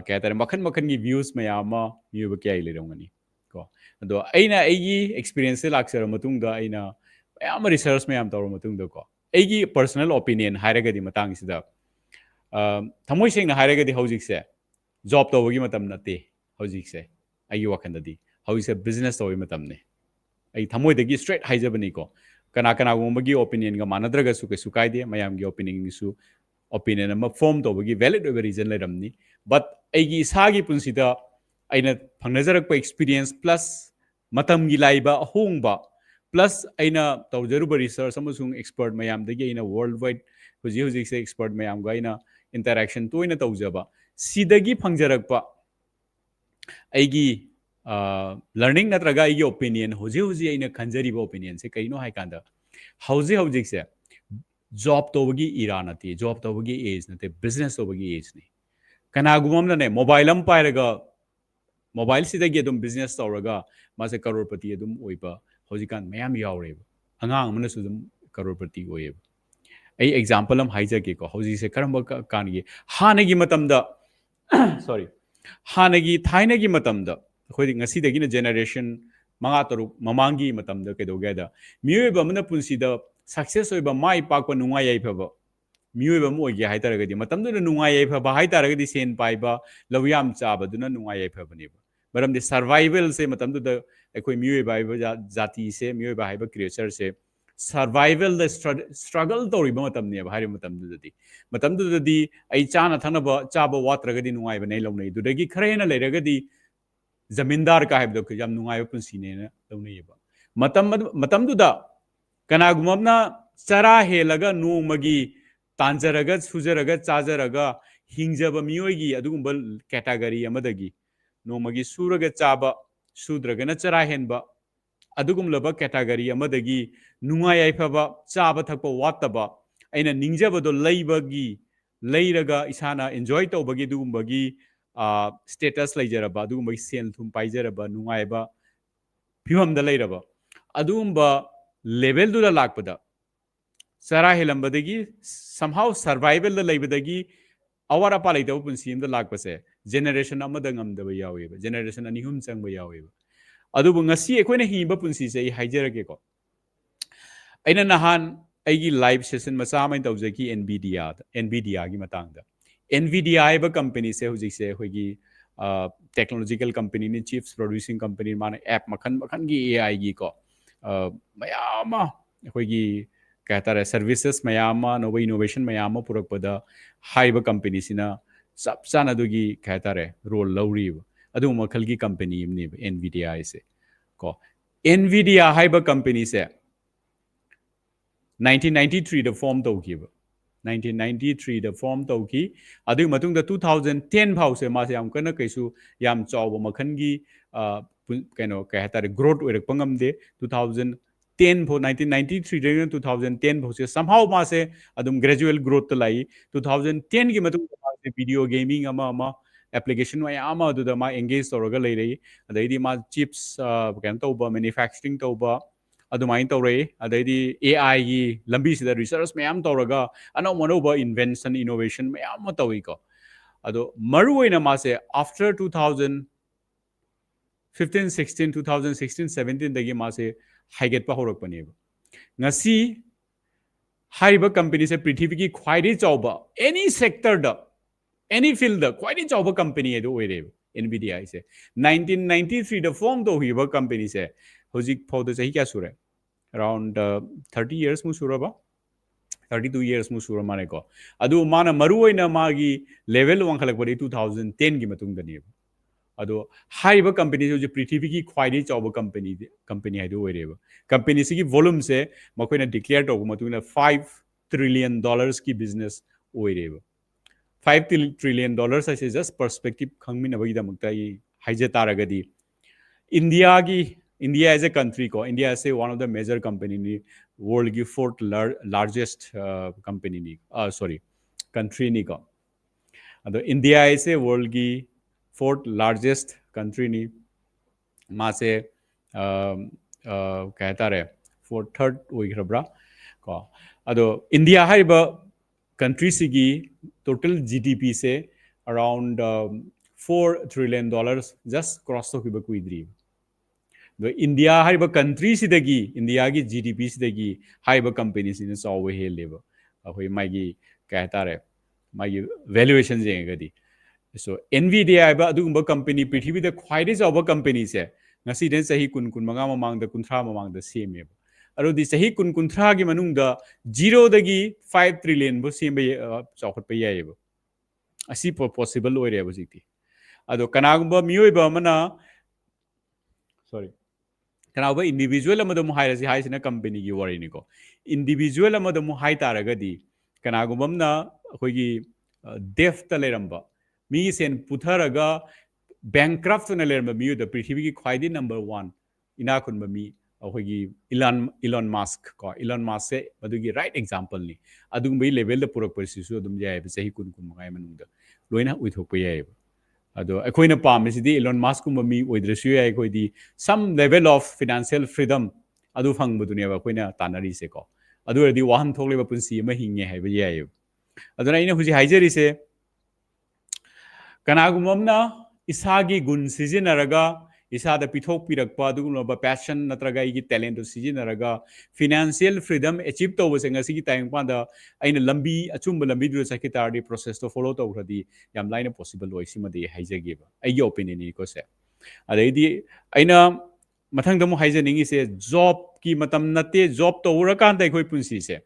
ꯀꯩ ꯍꯥꯏꯇꯥꯔꯦ ꯃꯈꯟ ꯃꯈꯟꯒꯤ ꯚ꯭ꯌꯨꯁ ꯃꯌꯥꯝ ꯑꯃ ꯃꯤꯑꯣꯏꯕ ꯀꯌꯥ ꯂꯩꯔꯝꯒꯅꯤ ꯀꯣ ꯑꯗꯣ ꯑꯩꯅ ꯑꯩꯒꯤ ꯑꯦꯛꯁꯄꯤꯔꯤꯌꯦꯟꯁꯁꯦ ꯂꯥꯛꯆꯔ ꯃꯇꯨꯡꯗ ꯑꯩꯅ ꯃꯌꯥꯝ ꯑꯃ ꯔꯤꯁꯔꯁ ꯃꯌꯥꯝ ꯇꯧꯔ ꯃꯇꯨꯡꯗꯀꯣ ꯑꯩꯒꯤ ꯄꯔꯁꯣꯅꯦꯜ ꯑꯣꯄꯤꯅꯤꯌꯟ ꯍꯥꯏꯔꯒꯗꯤ ꯃꯇꯥꯡꯁꯤꯗ ꯊꯃꯣꯏ ꯁꯦꯡꯅ ꯍꯥꯏꯔꯒꯗꯤ ꯍꯧꯖꯤꯛꯁꯦ ꯖꯣꯕ ꯇꯧꯕꯒꯤ ꯃꯇꯝ ꯅꯠꯇꯦ ꯍꯧꯖꯤꯛꯁꯦ ꯑꯩꯒꯤ ꯋꯥꯈꯜꯗꯗꯤ ꯍꯧꯖꯤꯛꯁꯦ ꯕꯤꯖꯤꯅꯦꯁ ꯇꯧꯕꯒꯤ ꯃꯇꯝꯅꯤ ꯑꯩ ꯊꯃꯣꯏꯗꯒꯤ ꯁ꯭ꯇ꯭ꯔꯦꯠ ꯍꯥꯏꯖꯕꯅꯤꯀꯣ ꯀꯅꯥꯒꯨꯝꯕꯒꯤ ꯑꯣꯄꯤꯅꯤꯌꯟꯒ ꯃꯥꯟꯅꯗ꯭ꯔꯒꯁꯨ ꯀꯩꯁꯨ ꯀꯥꯏꯗꯦ ꯃꯌꯥꯝꯒꯤ ꯑꯣꯄꯤꯅꯤꯌꯟꯒꯤꯁꯨ ꯑꯣꯄꯤꯅꯤꯌꯟ ꯑꯃ ꯐꯣꯔꯝ ꯇꯧꯕꯒꯤ ꯚꯦꯂꯤꯠ ꯑꯣꯏꯕ ꯔꯤꯖꯟ ꯂꯩꯔꯝꯅꯤ ꯕꯠ ꯑꯩꯒꯤ ꯏꯁꯥꯒꯤ ꯄꯨꯟꯁꯤꯗ ꯑꯩꯅ ꯐꯪꯅꯖꯔꯛꯄ ꯑꯦꯛꯁꯄꯤꯔꯤꯌꯦꯟꯁ ꯄ꯭ꯂꯁ ꯃꯇꯝꯒꯤ ꯂꯥꯛꯏꯕ ꯑꯍꯣꯡꯕ ꯄ꯭ꯂꯁ ꯑꯩꯅ ꯇꯧꯖꯔꯨꯕ ꯔꯤꯁꯔꯁ ꯑꯃꯁꯨꯡ ꯑꯦꯛꯁꯄꯔꯠ ꯃꯌꯥꯝꯗꯒꯤ ꯑꯩꯅ ꯋꯥꯔꯜ ꯋꯥꯏꯗ ꯍꯧꯖꯤꯛꯁꯦ ꯑꯦꯛꯁꯄꯔꯠ ꯃꯌꯥꯝꯒ ꯑꯩꯅ ꯏꯟꯇꯔꯦꯛꯁꯟ ꯇꯣꯏꯅ ꯇꯧꯖꯕ ꯁꯤꯗꯒꯤ ꯐꯪꯖꯔꯛꯄ ꯑꯩꯒꯤ ꯂꯔꯅꯤꯡ ꯅꯠꯇ꯭ꯔꯒ ꯑꯩꯒꯤ ꯑꯣꯄꯤꯅꯤꯌꯟ ꯍꯧꯖꯤꯛ ꯑꯩꯅ ꯈꯟꯖꯔꯤꯕ ꯑꯣꯄꯤꯅꯤꯌꯟꯁꯦ ꯀꯩꯅꯣ ꯍꯥꯏꯀꯥꯟꯗ ꯍꯧꯖꯤꯛꯁꯦ ꯖꯣꯕ ꯇꯧꯕꯒꯤ ꯏꯔꯥ ꯅꯠꯇꯦ ꯖꯣꯕ ꯇꯧꯕꯒꯤ ꯑꯦꯖ ꯅꯠꯇꯦ ꯕꯤꯖꯤꯅꯦꯁ ꯇꯧꯕꯒꯤ ꯑꯦꯖꯅꯤ ꯀꯅꯥꯒꯨꯝꯕ ꯑꯃꯅꯅꯦ ꯃꯣꯕꯥꯏꯜ ꯑꯃ ꯄꯥꯏꯔꯒ ꯃꯣꯕꯥꯏꯜꯁꯤꯗꯒꯤ ꯑꯗꯨꯝ ꯕꯤꯖꯤꯅꯦꯁ ꯇꯧꯔꯒ ꯃꯥꯁꯦ ꯀꯔꯣꯔꯄꯇꯤ ꯑꯗꯨꯝ ꯑꯣꯏꯕ ꯍꯧꯖꯤꯛꯀꯥꯟ ꯃꯌꯥꯝ ꯌꯥꯎꯔꯦꯕ ꯑꯉꯥꯡ ꯑꯃꯅꯁꯨ ꯑꯗꯨꯝ ꯀꯔꯣꯔꯄꯇꯤ ꯑꯣꯏꯌꯦꯕ ꯑꯩ ꯑꯦꯛꯖꯥꯝꯄꯜ ꯑꯃ ꯍꯥꯏꯖꯒꯦꯀꯣ ꯍꯧꯖꯤꯛꯁꯦ ꯀꯔꯝꯕ ꯀꯥꯟꯒꯤ ꯍꯥꯟꯅꯒꯤ ꯃꯇꯝꯗ ꯁꯣꯔꯤ ꯍꯥꯟꯅꯒꯤ ꯊꯥꯏꯅꯒꯤ ꯃꯇꯝꯗ ꯑꯩꯈꯣꯏꯗꯤ ꯉꯁꯤꯗꯒꯤꯅ ꯖꯦꯅꯦꯔꯦꯁꯟ 5-6 ꯃꯃꯥꯡꯒꯤ ꯃꯇꯝꯗ ꯀꯩꯗꯧꯒꯦ ꯍꯥꯏꯗ ꯃꯤꯑꯣꯏꯕ ꯑꯃꯅ ꯄꯨꯟꯁꯤꯗ ꯁꯛꯁꯦꯁ ꯑꯣꯏꯕ ꯃꯥꯏ ꯄꯥꯛꯄ ꯅꯨꯡꯉꯥꯏ ꯌꯥꯏꯐꯕ ꯃꯤꯑꯣꯏꯕ ꯑꯃ ꯑꯣꯏꯒꯦ ꯍꯥꯏꯇꯥꯔꯒꯗꯤ ꯃꯇꯝꯗꯨꯗ ꯅꯨꯡꯉꯥꯏ ꯌꯥꯏꯐꯕ ꯍꯥꯏꯇꯥꯔꯒꯗꯤ ꯁꯦꯟ ꯄꯥꯏꯕ ꯂꯧ ꯌꯥꯝ ꯆꯥꯕꯗꯨꯅ ꯅꯨꯡꯉꯥꯏ ꯌꯥꯏꯐꯕꯅꯦꯕ ꯃꯔꯝꯗꯤ ꯁꯔꯚꯥꯏꯚꯦꯜꯁꯦ ꯃꯇꯝꯗꯨꯗ ꯑꯩꯈꯣꯏ ꯃꯤꯑꯣꯏꯕ ꯍꯥꯏꯕ ꯖꯥꯇꯤꯁꯦ ꯃꯤꯑꯣꯏꯕ ꯍꯥꯏꯕ ꯀ꯭ꯔꯤꯌꯦꯆꯔꯁꯦ ꯁꯔꯚꯥꯏꯚꯦꯜꯗ ꯁ꯭ꯇ꯭ꯔꯒꯜ ꯇꯧꯔꯤꯕ ꯃꯇꯝꯅꯦꯕ ꯍꯥꯏꯔꯤꯕ ꯃꯇꯝꯗꯨꯗꯗꯤ ꯑꯩ ꯆꯥꯅ ꯊꯛꯅꯕ ꯆꯥꯕ ꯋꯥꯠꯇ꯭ꯔꯒꯗꯤ ꯅꯨꯡꯉꯥꯏꯕꯅꯦ ꯂꯧꯅꯩ ꯑꯗꯨꯗꯒꯤ ꯈꯔ ꯍꯦꯟꯅ ꯂꯩꯔꯒꯗꯤ ꯖꯃꯤꯟꯗꯥꯔ ꯀ ꯍꯥꯏꯕꯗꯣ ꯌꯥꯝ ꯅꯨꯡꯉꯥꯏꯕ ꯄꯨꯟꯁꯤꯅꯦꯅ ꯂꯧꯅꯩꯌꯦꯕ ꯃꯇꯝꯗꯨꯗ ꯀꯅꯥꯒꯨꯝꯕ ꯑꯃꯅ ꯆꯔꯥ ꯍꯦꯜꯂꯒ ꯅꯣꯡꯃꯒꯤ ꯇꯥꯟꯖꯔꯒ ꯁꯨꯖꯔꯒ ꯆꯥꯖꯔꯒ ꯍꯤꯡꯖꯕ ꯃꯤꯑꯣꯏꯒꯤ ꯑꯗꯨꯒꯨꯝꯕ ꯀꯦꯇꯥꯒꯣꯔꯤ ꯑꯃꯗꯒꯤ ꯅꯣꯡꯃꯒꯤ ꯁꯨꯔꯒ ꯆꯥꯕ ꯁꯨꯗ꯭ꯔꯒꯅ ꯆꯔꯥ ꯍꯦꯟꯕ ꯑꯗꯨꯒꯨꯝꯂꯕ ꯀꯦꯇꯥꯒꯣꯔꯤ ꯑꯃꯗꯒꯤ ꯅꯨꯡꯉꯥꯏ ꯌꯥꯏꯐꯕ ꯆꯥꯕ ꯊꯛꯄ ꯋꯥꯠꯇꯕ ꯑꯩꯅ ꯅꯤꯡꯖꯕꯗꯣ ꯂꯩꯔꯒ ꯏꯁꯥꯅ ꯑꯦꯟꯖꯣꯏ ꯇꯧꯕꯒꯤ ꯑꯗꯨꯒꯨꯝꯕꯒꯤ ꯁ꯭ꯇꯦꯇꯁ ꯂꯩꯖꯔꯕ ꯑꯗꯨꯒꯨꯝꯕꯒꯤ ꯁꯦꯜ ꯊꯨꯝ ꯄꯥꯏꯖꯔꯕ ꯅꯨꯡꯉꯥꯏꯕ ꯐꯤꯕꯝꯗ ꯂꯩꯔꯕ ꯑꯗꯨꯒꯨꯝꯕ ꯂꯦꯚꯦꯜꯗꯨꯗ ꯂꯥꯛꯄꯗ ꯆꯔꯥ ꯍꯦꯜꯂꯝꯕꯗꯒꯤ ꯁꯝꯍꯥꯎ ꯁꯔꯚꯥꯏꯚꯦꯜꯗ ꯂꯩꯕꯗꯒꯤ ꯑꯋꯥꯠ ꯑꯄꯥ ꯂꯩꯇꯕ ꯄꯨꯟꯁꯤ ꯑꯃꯗ ꯂꯥꯛꯄꯁꯦ ꯖꯦꯅꯦꯔꯦꯁꯟ ꯑꯃꯗ ꯉꯝꯗꯕ ꯌꯥꯎꯋꯦꯕ ꯖꯦꯅꯦꯔꯦꯁꯟ 2-3 ꯆꯪꯕ ꯌꯥꯎꯋꯦꯕ ꯑꯗꯨꯕꯨ ꯉꯁꯤ ꯑꯩꯈꯣꯏꯅ ꯍꯤꯡꯉꯤꯕ ꯄꯨꯟꯁꯤꯁꯦ ꯑꯩ ꯍꯥꯏꯖꯔꯒꯦꯀꯣ ꯑꯩꯅ ꯅꯍꯥꯟ ꯑꯩꯒꯤ ꯂꯥꯏꯚ ꯁꯦꯁꯟ ꯃꯆꯥ ꯑꯃ ꯇꯧꯖꯈꯤ NVIDIAꯒꯤ ꯃꯇꯥꯡꯗ NVIDIA ꯍꯥꯏꯕ ꯀꯝꯄꯅꯤꯁꯦ ꯍꯧꯖꯤꯛꯁꯦ ꯑꯩꯈꯣꯏꯒꯤ ꯇꯦꯛꯅꯣꯂꯣꯖꯤꯀꯦꯜ ꯀꯝꯄꯅꯤꯅꯤ ꯆꯤꯞꯁ ꯄ꯭ꯔꯣꯗ꯭ꯌꯨꯁꯤꯡ ꯀꯝꯄꯅꯤ ꯃꯥꯅ ꯑꯦꯞ ꯃꯈꯟꯒꯤ AI ꯀꯣ ꯃꯌꯥꯝ ꯑꯃ ꯑꯩꯈꯣꯏꯒꯤ ꯀꯩ ꯍꯥꯏꯇꯥꯔꯦ ꯁꯔꯚꯤꯁꯦꯁ ꯃꯌꯥꯝ ꯑꯃ ꯑꯅꯧꯕ ꯏꯅꯣꯚꯦꯁꯟ ꯃꯌꯥꯝ ꯑꯃ ꯄꯨꯔꯛꯄꯗ ꯍꯥꯏꯔꯤꯕ ꯀꯝꯄꯅꯤꯁꯤꯅ ꯆꯞ ꯆꯥꯅ ꯑꯗꯨꯒꯤ ꯀꯩ ꯍꯥꯏꯇꯥꯔꯦ ꯔꯣꯜ ꯂꯧꯔꯤꯕ ꯑꯗꯨꯒꯨꯝꯕ ꯃꯈꯜꯒꯤ ꯀꯝꯄꯅꯤ ꯑꯃꯅꯦꯕ NVIDIA ꯍꯥꯏꯁꯦ ꯀꯣ NVIDIA ꯍꯥꯏꯕ ꯀꯝꯄꯅꯤꯁꯦ 1993 ꯗ ꯐꯣꯔꯝ ꯇꯧꯈꯤꯕ 1993 ꯗ ꯐꯣꯔꯝ ꯇꯧꯈꯤ ꯑꯗꯨꯒꯤ ꯃꯇꯨꯡꯗ 2010 ꯐꯥꯎꯁꯦ ꯃꯥꯁꯦ ꯌꯥꯝ ꯀꯟꯅ ꯀꯩꯁꯨ ꯌꯥꯝ ꯆꯥꯎꯕ ꯃꯈꯜꯒꯤ ꯀꯩꯅꯣ ꯀꯩ ꯍꯥꯏꯇꯥꯔꯦ ꯒ꯭ꯔꯣꯠ ꯑꯣꯏꯔꯛꯄ ꯉꯝꯗꯦ 2010 ꯐꯥꯎ 1993 ꯗꯒꯤꯅ 2010 ꯐꯥꯎꯁꯦ somehow ꯃꯥꯁꯦ ꯑꯗꯨꯝ ꯒ꯭ꯔꯦꯖꯨꯋꯦꯜ ꯒ꯭ꯔꯣꯠꯇ ꯂꯥꯛꯏ 2010 ꯒꯤ ꯃꯇꯨꯡꯗ ꯃꯥꯁꯦ ꯚꯤꯗꯤꯑꯣ ꯒꯦꯃꯤꯡ ꯑꯃ application ꯃꯌꯥꯝ ꯑꯃ ꯑꯗꯨꯗ ꯃꯥ engage ꯇꯧꯔꯒ ꯂꯩꯔꯛꯏ ꯑꯗꯩꯗꯤ ꯃꯥ chips ꯀꯩꯅꯣ ꯇꯧꯕ manufacturing ꯇꯧꯕ ꯑꯗꯨꯃꯥꯏꯅ ꯇꯧꯔꯛꯏ ꯑꯗꯩꯗꯤ AIꯒꯤ ꯂꯝꯕꯤꯁꯤꯗ ꯔꯤꯁꯔꯁ ꯃꯌꯥꯝ ꯇꯧꯔꯒ ꯑꯅꯧ ꯑꯅꯧꯕ ꯏꯟꯚꯦꯟꯁꯟ ꯏꯅꯣꯚꯦꯁꯟ ꯃꯌꯥꯝ ꯑꯃ ꯇꯧꯏꯀꯣ ꯑꯗꯣ ꯃꯔꯨꯑꯣꯏꯅ ꯃꯥꯁꯦ ꯑꯥꯐꯇꯔ 2015 16 2016 17 ꯗꯒꯤ ꯃꯥꯁꯦ ꯍꯥꯏꯒꯠꯄ ꯍꯧꯔꯛꯄꯅꯦꯕ ꯉꯁꯤ ꯍꯥꯏꯔꯤꯕ ꯀꯝꯄꯅꯤꯁꯦ ꯄ꯭ꯔꯤꯊꯤꯕꯤꯒꯤ ꯈ꯭ꯋꯥꯏꯗꯒꯤ ꯆꯥꯎꯕ ꯑꯦꯅꯤ ꯁꯦꯛꯇꯔꯗ ꯑꯦꯅꯤ ꯐꯤꯜꯗ ꯈ꯭ꯋꯥꯏꯗꯒꯤ ꯆꯥꯎꯕ ꯀꯝꯄꯅꯤ ꯑꯗꯨ ꯑꯣꯏꯔꯦꯕ NVIDIA ꯍꯥꯏꯁꯦ 1993 ꯗ ꯐꯣꯔꯝ ꯇꯧꯈꯤꯕ ꯀꯝꯄꯅꯤꯁꯦ ꯍꯧꯖꯤꯛ ꯐꯥꯎꯗ ꯆꯍꯤ ꯀꯌꯥ ꯁꯨꯔꯦ around 30 years mu suraba 32 years mu sura mane ko adu mana maruoina magi level wangkhalakpadi 2010 gi matungdani ado haiba company jo prithvi gi khwaidi chawba company haidu oireba company sigi volume se makoina declare to matungna 5 trillion dollars ki business oireba 5 trillion dollars ase just perspective khangmina bagi damakta I haije taragadi India as a country ko India is one of the major company ni world ki fourth largest company ni sorry country ni ko ado India is a world ki fourth largest country ni ma se कहता रहे for third oigrabra ko ado India haiba country sigi total GDP se around 4 trillion dollars just cross to kiba kuidri India haiba country sidagi India gi GDP sidagi haiba company sin chawe heleba ahoi magi kahta re magi valuation jengadi so NVIDIA haiba adugumba company prithvi da khwaide chawa company se ngasi den sahi kun kun manga mamang da kunthra mamang da seme aro di sahi kun kunthra gi manung da 0 dagi 5 trillion bo seme chawkhat pa yaiba asi possible oire ba jikti ado kanagumba miyoiba mana sorry kanaaba individual amada mu hairasi haisina company gi wari ni ko individual amada mu hai taragadi kanagumamna akoigi death ta leramba mi sen putharaga bankrupt na leramba mi da prithvi gi khwaidi number 1 ina kun mi akoigi Elon Musk ko Elon Musk se madugi right example ni adung bi level da purak persisu adum jai ba sahi kun kun mangai manungda loina uithok pa yai ado akoina pamesidi Elon Musk kumba mi oidrasu yai koidi some level of financial freedom adu phangbudu ne ba koina tanari se ko adu redi Wahanthok Leba Punsi ma hinge haiba yai aduna ina huji haijeri se kanagumamna isagi gun sijinaraga isada pithok pirakpa adugumba passion natraga igi talent to sijinaraga financial freedom achieve to bose ngasi gi time panda aina lambi achumba lambi du sakitari process to follow to radi yam line possible oi simadi haijege ba ai opinion ni ko se adaidi aina mathang damu haijaningi se job ki matam nate job to urakan dai khoi punsi se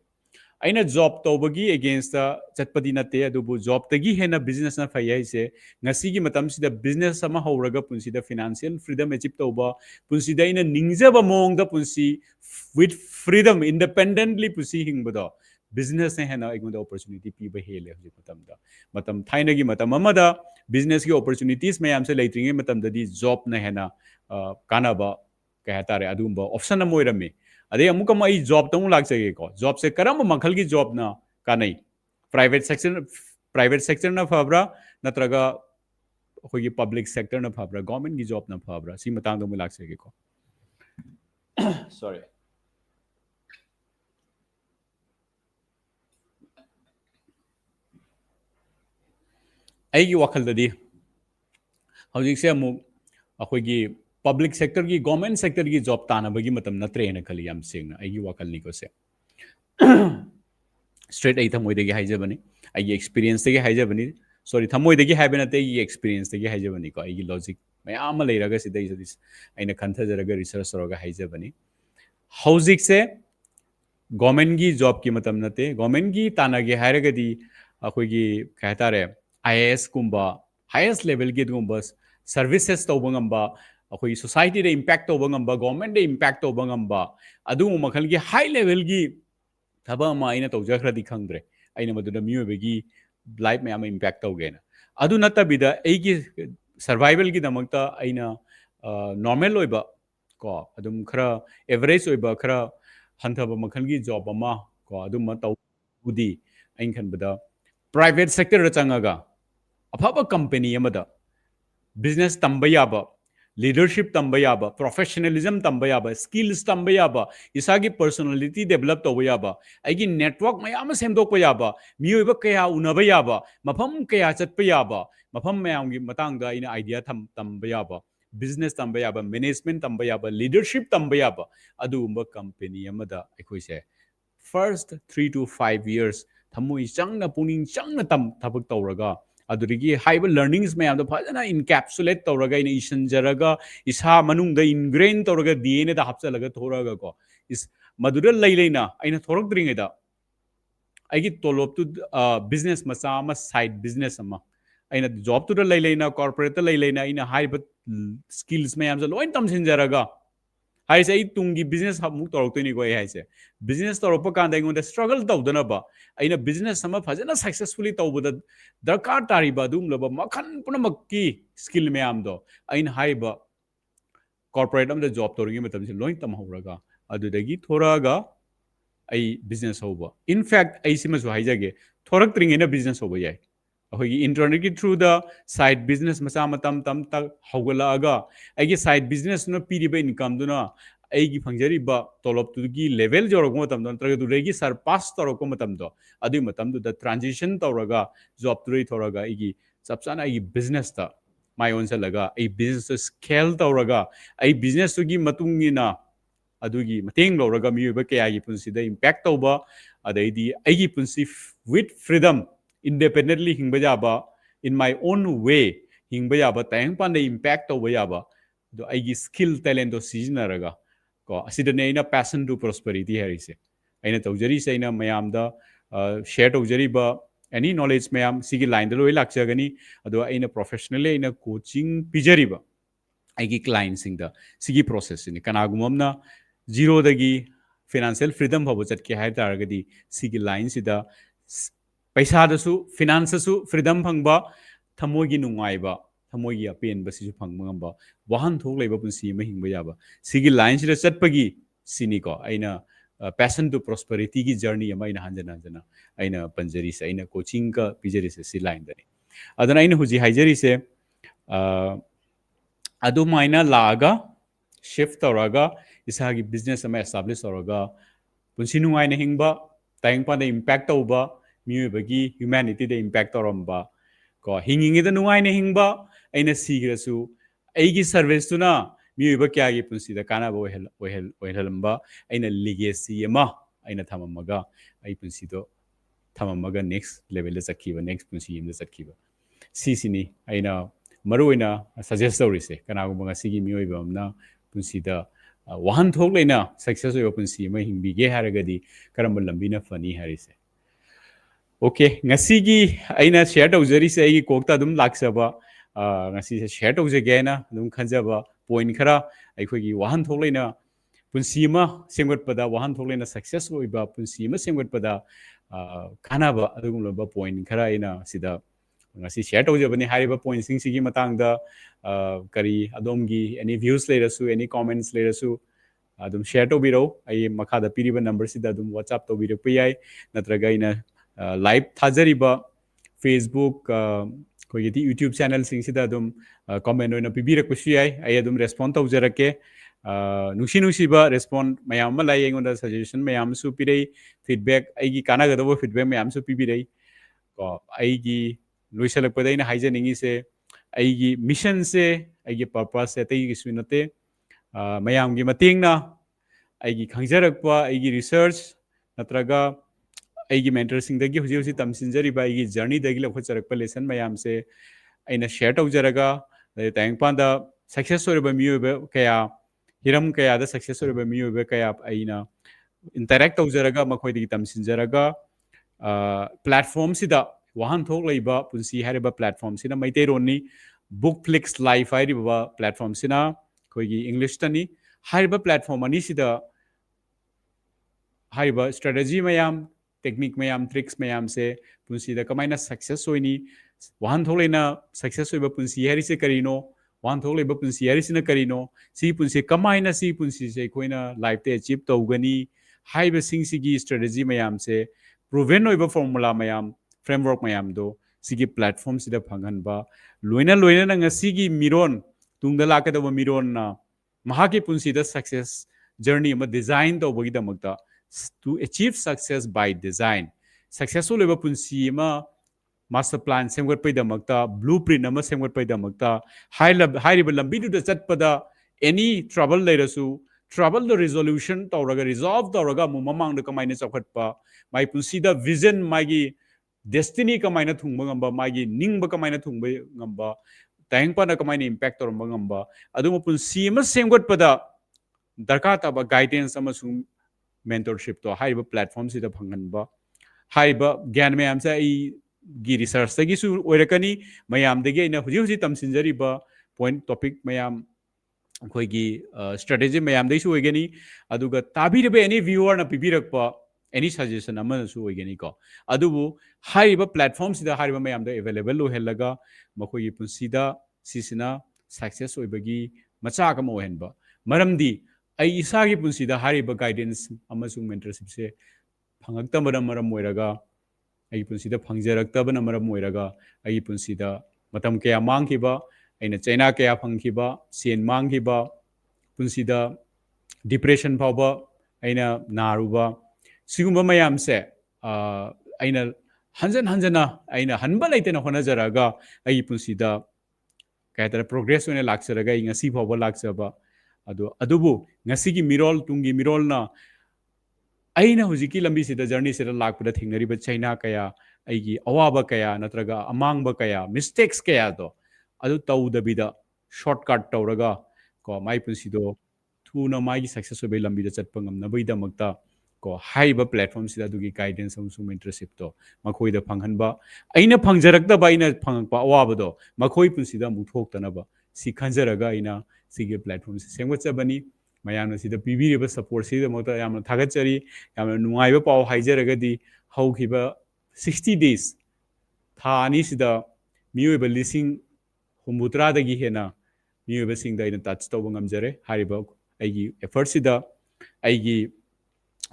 aina job tobagi against the chatpadi nate adubu job tagi hena business na phai hai se ngasi gi matam sida business sama horaga punsi da financial freedom achieve toba punsi da ina ningjaba mong da punsi with freedom independently punsi hingbada business ne hena igunda opportunity pi ba hele hojik matam thaina gi matam amada business gi opportunities mayam se leitringe matam da di job na hena kanaba ka hatare adumba option amoirame अरे अमुक मैं job तो लाग सके को job से करम मखल की जॉब ना का नहीं प्राइवेट सेक्टर ना फबरा नत्रगा अखोगी पब्लिक सेक्टर ना फबरा गवर्नमेंट की जॉब ना फबरा सी मतांग तो लाग सके को सॉरी अगी वखल ददी हौजिक से अमुक अखोगी public sector की government sector की job ताना बगी मतलब नत्रे न खली हम सेंगना आइगी वाकल निको से straight आई थमोय देगी हाइजे बनी आइगी experience देगी हाइजे बनी sorry थमोय देगी हाइबे नते आइगी experience देगी हाइजे बनी को आइगी logic मैं आम लेरगा सिदे इस आइना खंथा जरगा research सरगा हाइजे बनी हौजिक से government की job की मतलब नते government की ताना की हायरगा दी अखोगी कहता रे IAS कुंबा highest level की दुम बस services तो बंगम्बा अखोई सोसाइटी दे इम्पैक्ट तो बंगम्बा गवर्नमेंट दे इम्पैक्ट तो बंगम्बा अदु मखल की हाई लेवल की thaba ama aina tawjakradi khangdre aina maduna miyobegi life mayam impact tawgena adu natabida eigi survival gi damakta aina normal oiba ko adum khara average oiba khara hanthaba makhan gi job ama ko adum ma taw udi ain khan bada private sector ra changaga afaba company amada business tamba yaba leadership tamba yaba professionalism tamba yaba skills tamba yaba isagi personality develop tawba yaba aigi network mayam semdokpa yaba miyoiba kaya unaba yaba mafam kaya chatpa yaba mafam mayam gi matangda ina idea tamba yaba business tamba yaba management tamba yaba leadership tamba yaba adumba company amada aikoise first 3 to 5 years thamoi changna puning changna tam thabak tawraga adurigi haiba learnings mayam da phajana encapsulate tawraga ina isanjaraga isa manung da ingrain tawraga dna da hapchalaga thoraga ko is madura leileina aina thorak dringa da aigi tolop tu business macha ama side business ama aina job tu da leileina corporate leileina ina haiba skills mayam sa loin tam sinjaraga haise ai tungi business hamuk torok ni ko ai haise business torop kan da ngon da struggle tawdana ba aina business sama phajana successfully tawbada darkar tari ba dum loba makhan punamak ki skill mayam do aina haiba corporate am da job toringi matam se loin tam horaga adudagi thoraga ai business hoba in fact ai sima so haijage thorak tring ina business hoba yai ꯑꯩꯈꯣꯏꯒꯤ ꯏꯟꯇꯔꯅꯦꯠꯀꯤ ꯊ꯭ꯔꯨꯗ side business ꯃꯆꯥ ꯃꯇꯝ ꯇꯝ ꯇꯛ ꯍꯧꯒꯠꯂꯛꯑꯒ ꯑꯩꯒꯤ side ꯕꯤꯖꯤꯅꯦꯁꯇꯨꯅ ꯄꯤꯔꯤꯕ ꯏꯟꯀꯝꯗꯨꯅ ꯑꯩꯒꯤ ꯐꯪꯖꯔꯤꯕ ꯇꯣꯂꯣꯞꯇꯨꯒꯤ level ꯌꯧꯔꯛꯄ ꯃꯇꯝꯗ ꯅꯠꯇ꯭ꯔꯒ ꯑꯗꯨꯗꯒꯤ ꯁꯔꯄꯥꯁ ꯇꯧꯔꯛꯄ ꯃꯇꯝꯗꯣ ꯑꯗꯨꯒꯤ ꯃꯇꯝꯗꯨꯗ ꯇ꯭ꯔꯥꯟꯖꯤꯁꯟ ꯇꯧꯔꯒ ꯖꯣꯕꯇꯨꯗꯩ ꯊꯣꯔꯒ ꯑꯩꯒꯤ ꯆꯞ ꯆꯥꯅ ꯑꯩꯒꯤ ꯕꯤꯖꯤꯅꯦꯁꯇ ꯃꯥꯏ ꯑꯣꯟꯁꯤꯜꯂꯒ ꯑꯩ ꯕꯤꯖꯤꯅꯦꯁꯇ ꯁ꯭ꯀꯦꯜ ꯇꯧꯔꯒ ꯑꯩ ꯕꯤꯖꯤꯅꯦꯁꯇꯨꯒꯤ ꯃꯇꯨꯡ ꯏꯟꯅ ꯑꯗꯨꯒꯤ ꯃꯇꯦꯡ ꯂꯧꯔꯒ ꯃꯤꯑꯣꯏꯕ ꯀꯌꯥꯒꯤ ꯄꯨꯟꯁꯤꯗ ꯏꯝꯄꯦꯛ ꯇꯧꯕ ꯑꯗꯩꯗꯤ ꯑꯩꯒꯤ ꯄꯨꯟꯁꯤ with ꯐ꯭रीडम independently hingba yaba in my own way hingba yaba tayang pande impact tawba yaba do aigi skill talent do sijinaraga ko asidane aina passion to prosperity harise aina tawjari se aina mayam da share tawjari ba any knowledge mayam sigi line da loi lakchagani ado aina professionally aina coaching pijari ba aigi client sing da sigi process ni kanagumamna zero dagi financial freedom hobo chatke hai taragadi sigi line sida पैसादसु फिनांससु freedom फंगबा थमोगी नुंगाइबा थमोगी अपेन बसिसु फंगमंगबा वाहनथोक लेबा पुंसी म हिंगबा याबा सिगी लाइन सिदा चटपगी सिनिको आइना पैशन टू प्रोस्पेरिटी की जर्नी अमा आइना हंजना हंजना आइना पंजरी से आइना कोचिंग का पिजरी से सि लाइन दनी अदना आइना हुजी हाइजरी से अदु माइना लागा शिफ्ट तौरागा इसागी बिजनेस अमा एस्टैब्लिश तौरागा पुंसी नुंगाइना हिंगबा ताइंग पादे इम्पैक्ट तौबा मियोबगी ह्यूमैनिटी दे इम्पैक्ट तौरम्बा को हिंगिंगेदा नुंगाइना हिंगबा अइना सिग्रसु अइगी सर्विस तुना मियोबा क्यागी पुंसीदा कानाबा ओहेलम्बा अइना लिगेसी अमा अइना थममगा अइ पुंसीदो थममगा नेक्स्ट लेवल दा चखिबा नेक्स्ट पुंसी इमदा चखिबा सिसिनी अइना मरुइना सजेस्ट तौरिसे कनागुबा ngasiगी मियोबा अमना पुंसीदा वाहनथोक लेना सक्सेस ओइबा पुंसी अमा हिंबिगे हारगदी करम्बा लंबिना फनी हारिसे ओके ngasiगी aina share tawjari se ai kokta dum laksaba ngasi se share tawjage na dum khanjaba point khara aikhogi wahan thokleina punsi ma semgatpada wahan thokleina success oiba punsi ma semgatpada kanaba adugum loba point khara aina sida ngasi share tawjabani hariba point sing sigi matang da kari adomgi any views leirasu any comments leirasu adum share to biro ai makha da piriba number sida adum whatsapp to biro pai natraga ina live थाजरीबा Facebook कोई YouTube channel सिंगसिदा दुम comment ओइना पिबिरकसु याय आइ दुम respond तौजरके नुसी नुसीबा रेस्पॉन्ड मयाम लाई एंगोंदा सजेशन मयाम सु पिरै फीडबैक आइगी कानागदबो फीडबैक मयाम सु पिबिरै को आइगी लोइसलकपदैना हाइजनिंगी से आइगी मिशन से आइगी पर्पस से तैगी सुनते मयामगी मतेंगना आइगी खंगजरकपा आइगी रिसर्च नत्रगा आइगी मेंटरसिंगदगी हुजी हुजी तमसिनजरिबा आइगी जर्नीदगी लखोचरकपा लेसन मयाम से आइना शेयर तौजरगा तायंगपांदा सक्सेस ओइबा मियोबा कया हिरम कया दा सक्सेस ओइबा मियोबा कया आइना इंटरैक्ट तौजरगा मखोइदगी तमसिनजरगा प्लेटफॉर्म सिदा वाहनथोक लैबा पुंसी हारिबा प्लेटफॉर्म सिना मैतेरोनी बुक फ्लिक्स लाइफ हारिबा प्लेटफॉर्म सिना खोइगी इंग्लिश तनी हारिबा प्लेटफॉर्म अनि सिदा hariba strategy mayam technique mayam tricks mayam se punsi da kamaina success hoini wahanthok lena success hoiba punsi hari se karino wahanthok leba punsi hari sina karino si punsi kamaina si punsi se koina life te achieve tawgani haiba sing sigi strategy mayam se proven hoiba formula mayam framework mayam do sigi platform sida phangan ba loina loina na ngasigi miron tungda lakadaba miron na mahaki punsi da success journey ama design tawbagi damakta to achieve success by design successful leba punsi ama master plan semgatpaidamakta blueprint ama semgatpaidamakta hairiba lambiduda chatpada any trouble leirasu trouble the resolution tawraga resolve tawraga mu mamang da kamaina chawkhatpa mai punsida vision magi destiny kamaina thungba ngamba magi ningba kamaina thungba ngamba tayangpa na kamaina impact tawramba ngamba aduma punsi ama semgatpada darka taba guidance amasung mentorship to haiba platform sida phanganba haiba gyan mayam sa I gi research tagi su oirakani mayam degi ina huji huji tamsinjariba point topic mayam khoi strategy mayam dei su oigani aduga tabirebe any viewer na pibirakpa any suggestion ama su oigani ko adubu haiba platform sida haiba mayam da available lo helaga makhoi punsida sisina success oibagi macha ka mo henba maramdi ai isagi punsida haiba guidance amasung mentorship se phangakta maram oiraga ai punsida phangjaraktabana maram oiraga ai punsida matam kaya mangkiba aina chaina kaya phangkiba sen mangkiba punsida depression phawba aina naruba sigumba mayam se aina hanjana aina hanba laitena honajaraga ai punsida kayatara progress oina laksaraga ngasi phawba laksaba adubu ngasi gi mirol tungi mirol na aina hujiki lambi sida journey sida lakpada thingnariba chaina kaya aigi awaba kaya natraga amangba kaya mistakes kaya do adu tawdabida shortcut tawraga ko mai punsido thuna mai success obe lambi da chatpa ngamnabai damakta ko haiba platform sida dugi guidance amsung mentorship to makhoi da phanghanba aina phangjarakta ba aina phangpa awaba do makhoi punsida muthoktanaba si khanjaraga aina sige platform se sengwachabani mayamna sida pibiriba support sida mota yamna thagachari yamna nungaiba paw haijaragadi haukiba 60 days tha ani sida miyoiba lising humbutra dagi hena miyoiba singda ina touch tawba ngamjare hariba aigi effort sida aigi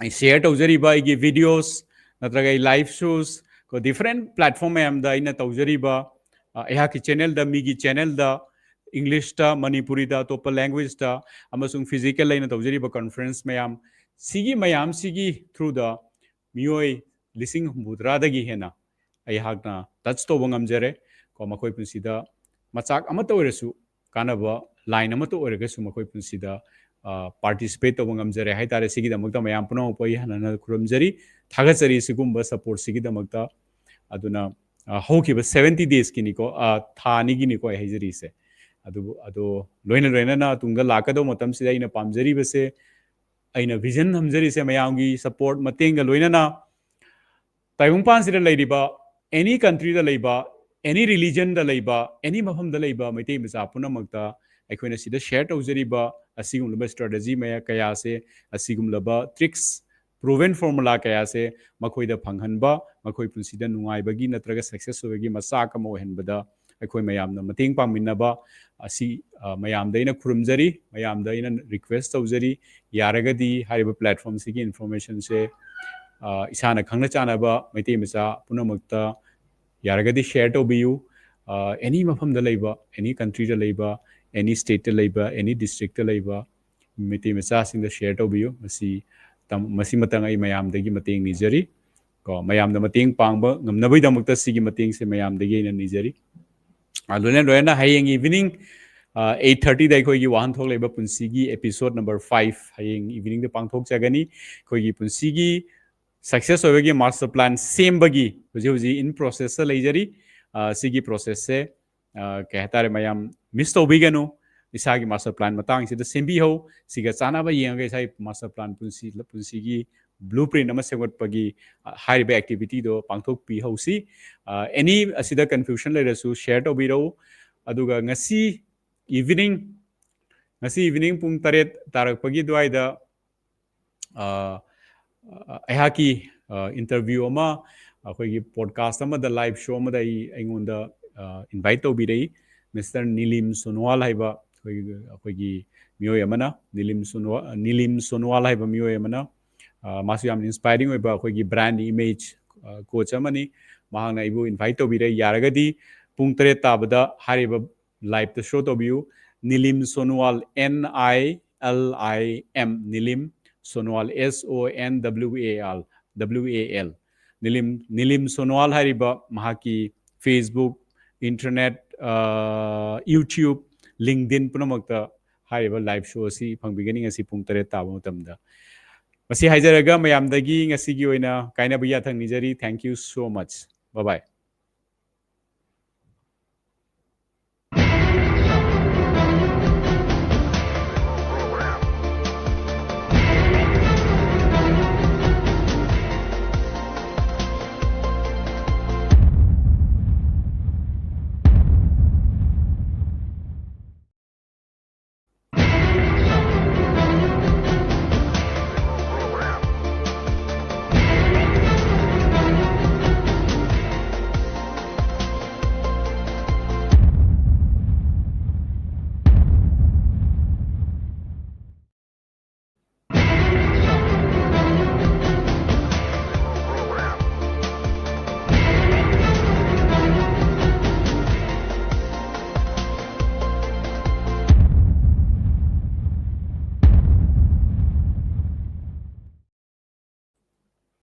ai share tawjariba aigi videos natraga live shows ko different platform mayamda ina tawjariba ehaki channel da migi channel da English ta Manipuri da topa language ta amasung physical line tawjariba conference mayam sigi through the miyoi lising humbutra dagi hena ai hakna touch to bangamjare ko makoi punsida machak amata oirasu kanaba line amata oiragasu makoi punsida participate to bangamjare hai tare sigi damakta mayam puno poi hanana kuramjari thagachari sigumba support sigi damakta aduna hokiba 70 days kini ko thani gini ko haijari se ado loina na tunga lakado matam sida ina pamjari base aina vision hamjari se mayamgi support matenga loina na taibungpan sida leidiba any country da leiba any religion da leiba any mafam da leiba maitei macha punamakta aikoina sida share tawjariba asigumlaba strategy maya kaya se asigumlaba tricks proven formula kaya se makoi da phanghanba makoi punsida nungaibagi natraga success obagi macha ka mo henbada aikoi mayamna mating pangminnaba asi mayamda ina khurumjari mayamda ina request tawjari yaragadi hariba platform sigi information se isana khangna chanaba maitei macha punamakta yaragadi share tawbiyu any mafam da leiba any country da leiba any state da leiba any district da leiba maitei macha sing da share tawbiyu masi matang ai mayamdagi mating nijari ko mayamda mating pangba ngamnabai damakta sigi mating se mayamdagi ina nijari loina hayeng evening 8:30 da khoi gi Wahanthok Leba Punsi gi episode number 5 hayeng evening da pangthok chagani khoi gi punsi gi success hoibagi master plan sembagi huji in process sa leijari sigi process se kehtare mayam miss to biganu isagi master plan matang sida sembi ho siga chana ba yenga sai master plan punsi gi blueprint ama sengot pagi high activity do pangthok pi hosi any asida confusion leirasu share to biro aduga ngasi evening pung taret tarak pagi duai da ꯑꯩꯍꯥꯛꯀꯤ interview ꯑꯃ ꯑꯩꯈꯣꯏꯒꯤ podcast ꯑꯃꯗ live ꯁꯣ ꯑꯃꯗ ꯑꯩꯉꯣꯟꯗ invite ꯇꯧꯕꯤꯔꯛꯏ mister ꯅꯤꯂꯤꯝ ꯁꯣꯅꯋꯥꯜ ꯍꯥꯏꯕ ꯑꯩꯈꯣꯏꯒꯤ ꯃꯤꯑꯣꯏ ꯑꯃꯅ ꯅꯤꯂꯤꯝ ꯁꯣꯅꯋꯥꯜ ꯍꯥꯏꯕ ꯃꯤꯑꯣꯏ ꯑꯃꯅ ꯃꯥꯁꯨ ꯌꯥꯝꯅ ꯏꯟꯁꯄꯥꯏꯔꯤꯡ ꯑꯣꯏꯕ ꯑꯩꯈꯣꯏꯒꯤ ꯕ꯭ꯔꯥꯟ ꯏꯃꯦꯖ ꯀꯣꯆ ꯑꯃꯅꯤ ꯃꯍꯥꯛꯅ ꯑꯩꯕꯨ ꯏꯟꯚꯥꯏꯠ ꯇꯧꯕꯤꯔꯛꯏ ꯌꯥꯔꯒꯗꯤ ꯄꯨꯡ 7 ꯇꯥꯕꯗ ꯍꯥꯏꯔꯤꯕ ꯂꯥꯏꯚꯇ ꯁꯣ ꯇꯧꯕꯤꯌꯨ ꯅꯤꯂꯤꯝ ꯁꯣꯅꯋꯥꯜ NILIM ꯅꯤꯂꯤꯝ Sonowal SONWAL Nilim Sonowal hariba mahaki Facebook internet YouTube LinkedIn punamakta hariba live show asi pangbigani ngasi pung 7 taba matamda masi haijaraga mayamdagi ngasigi oina kainaba yathang nijari thank you so much bye bye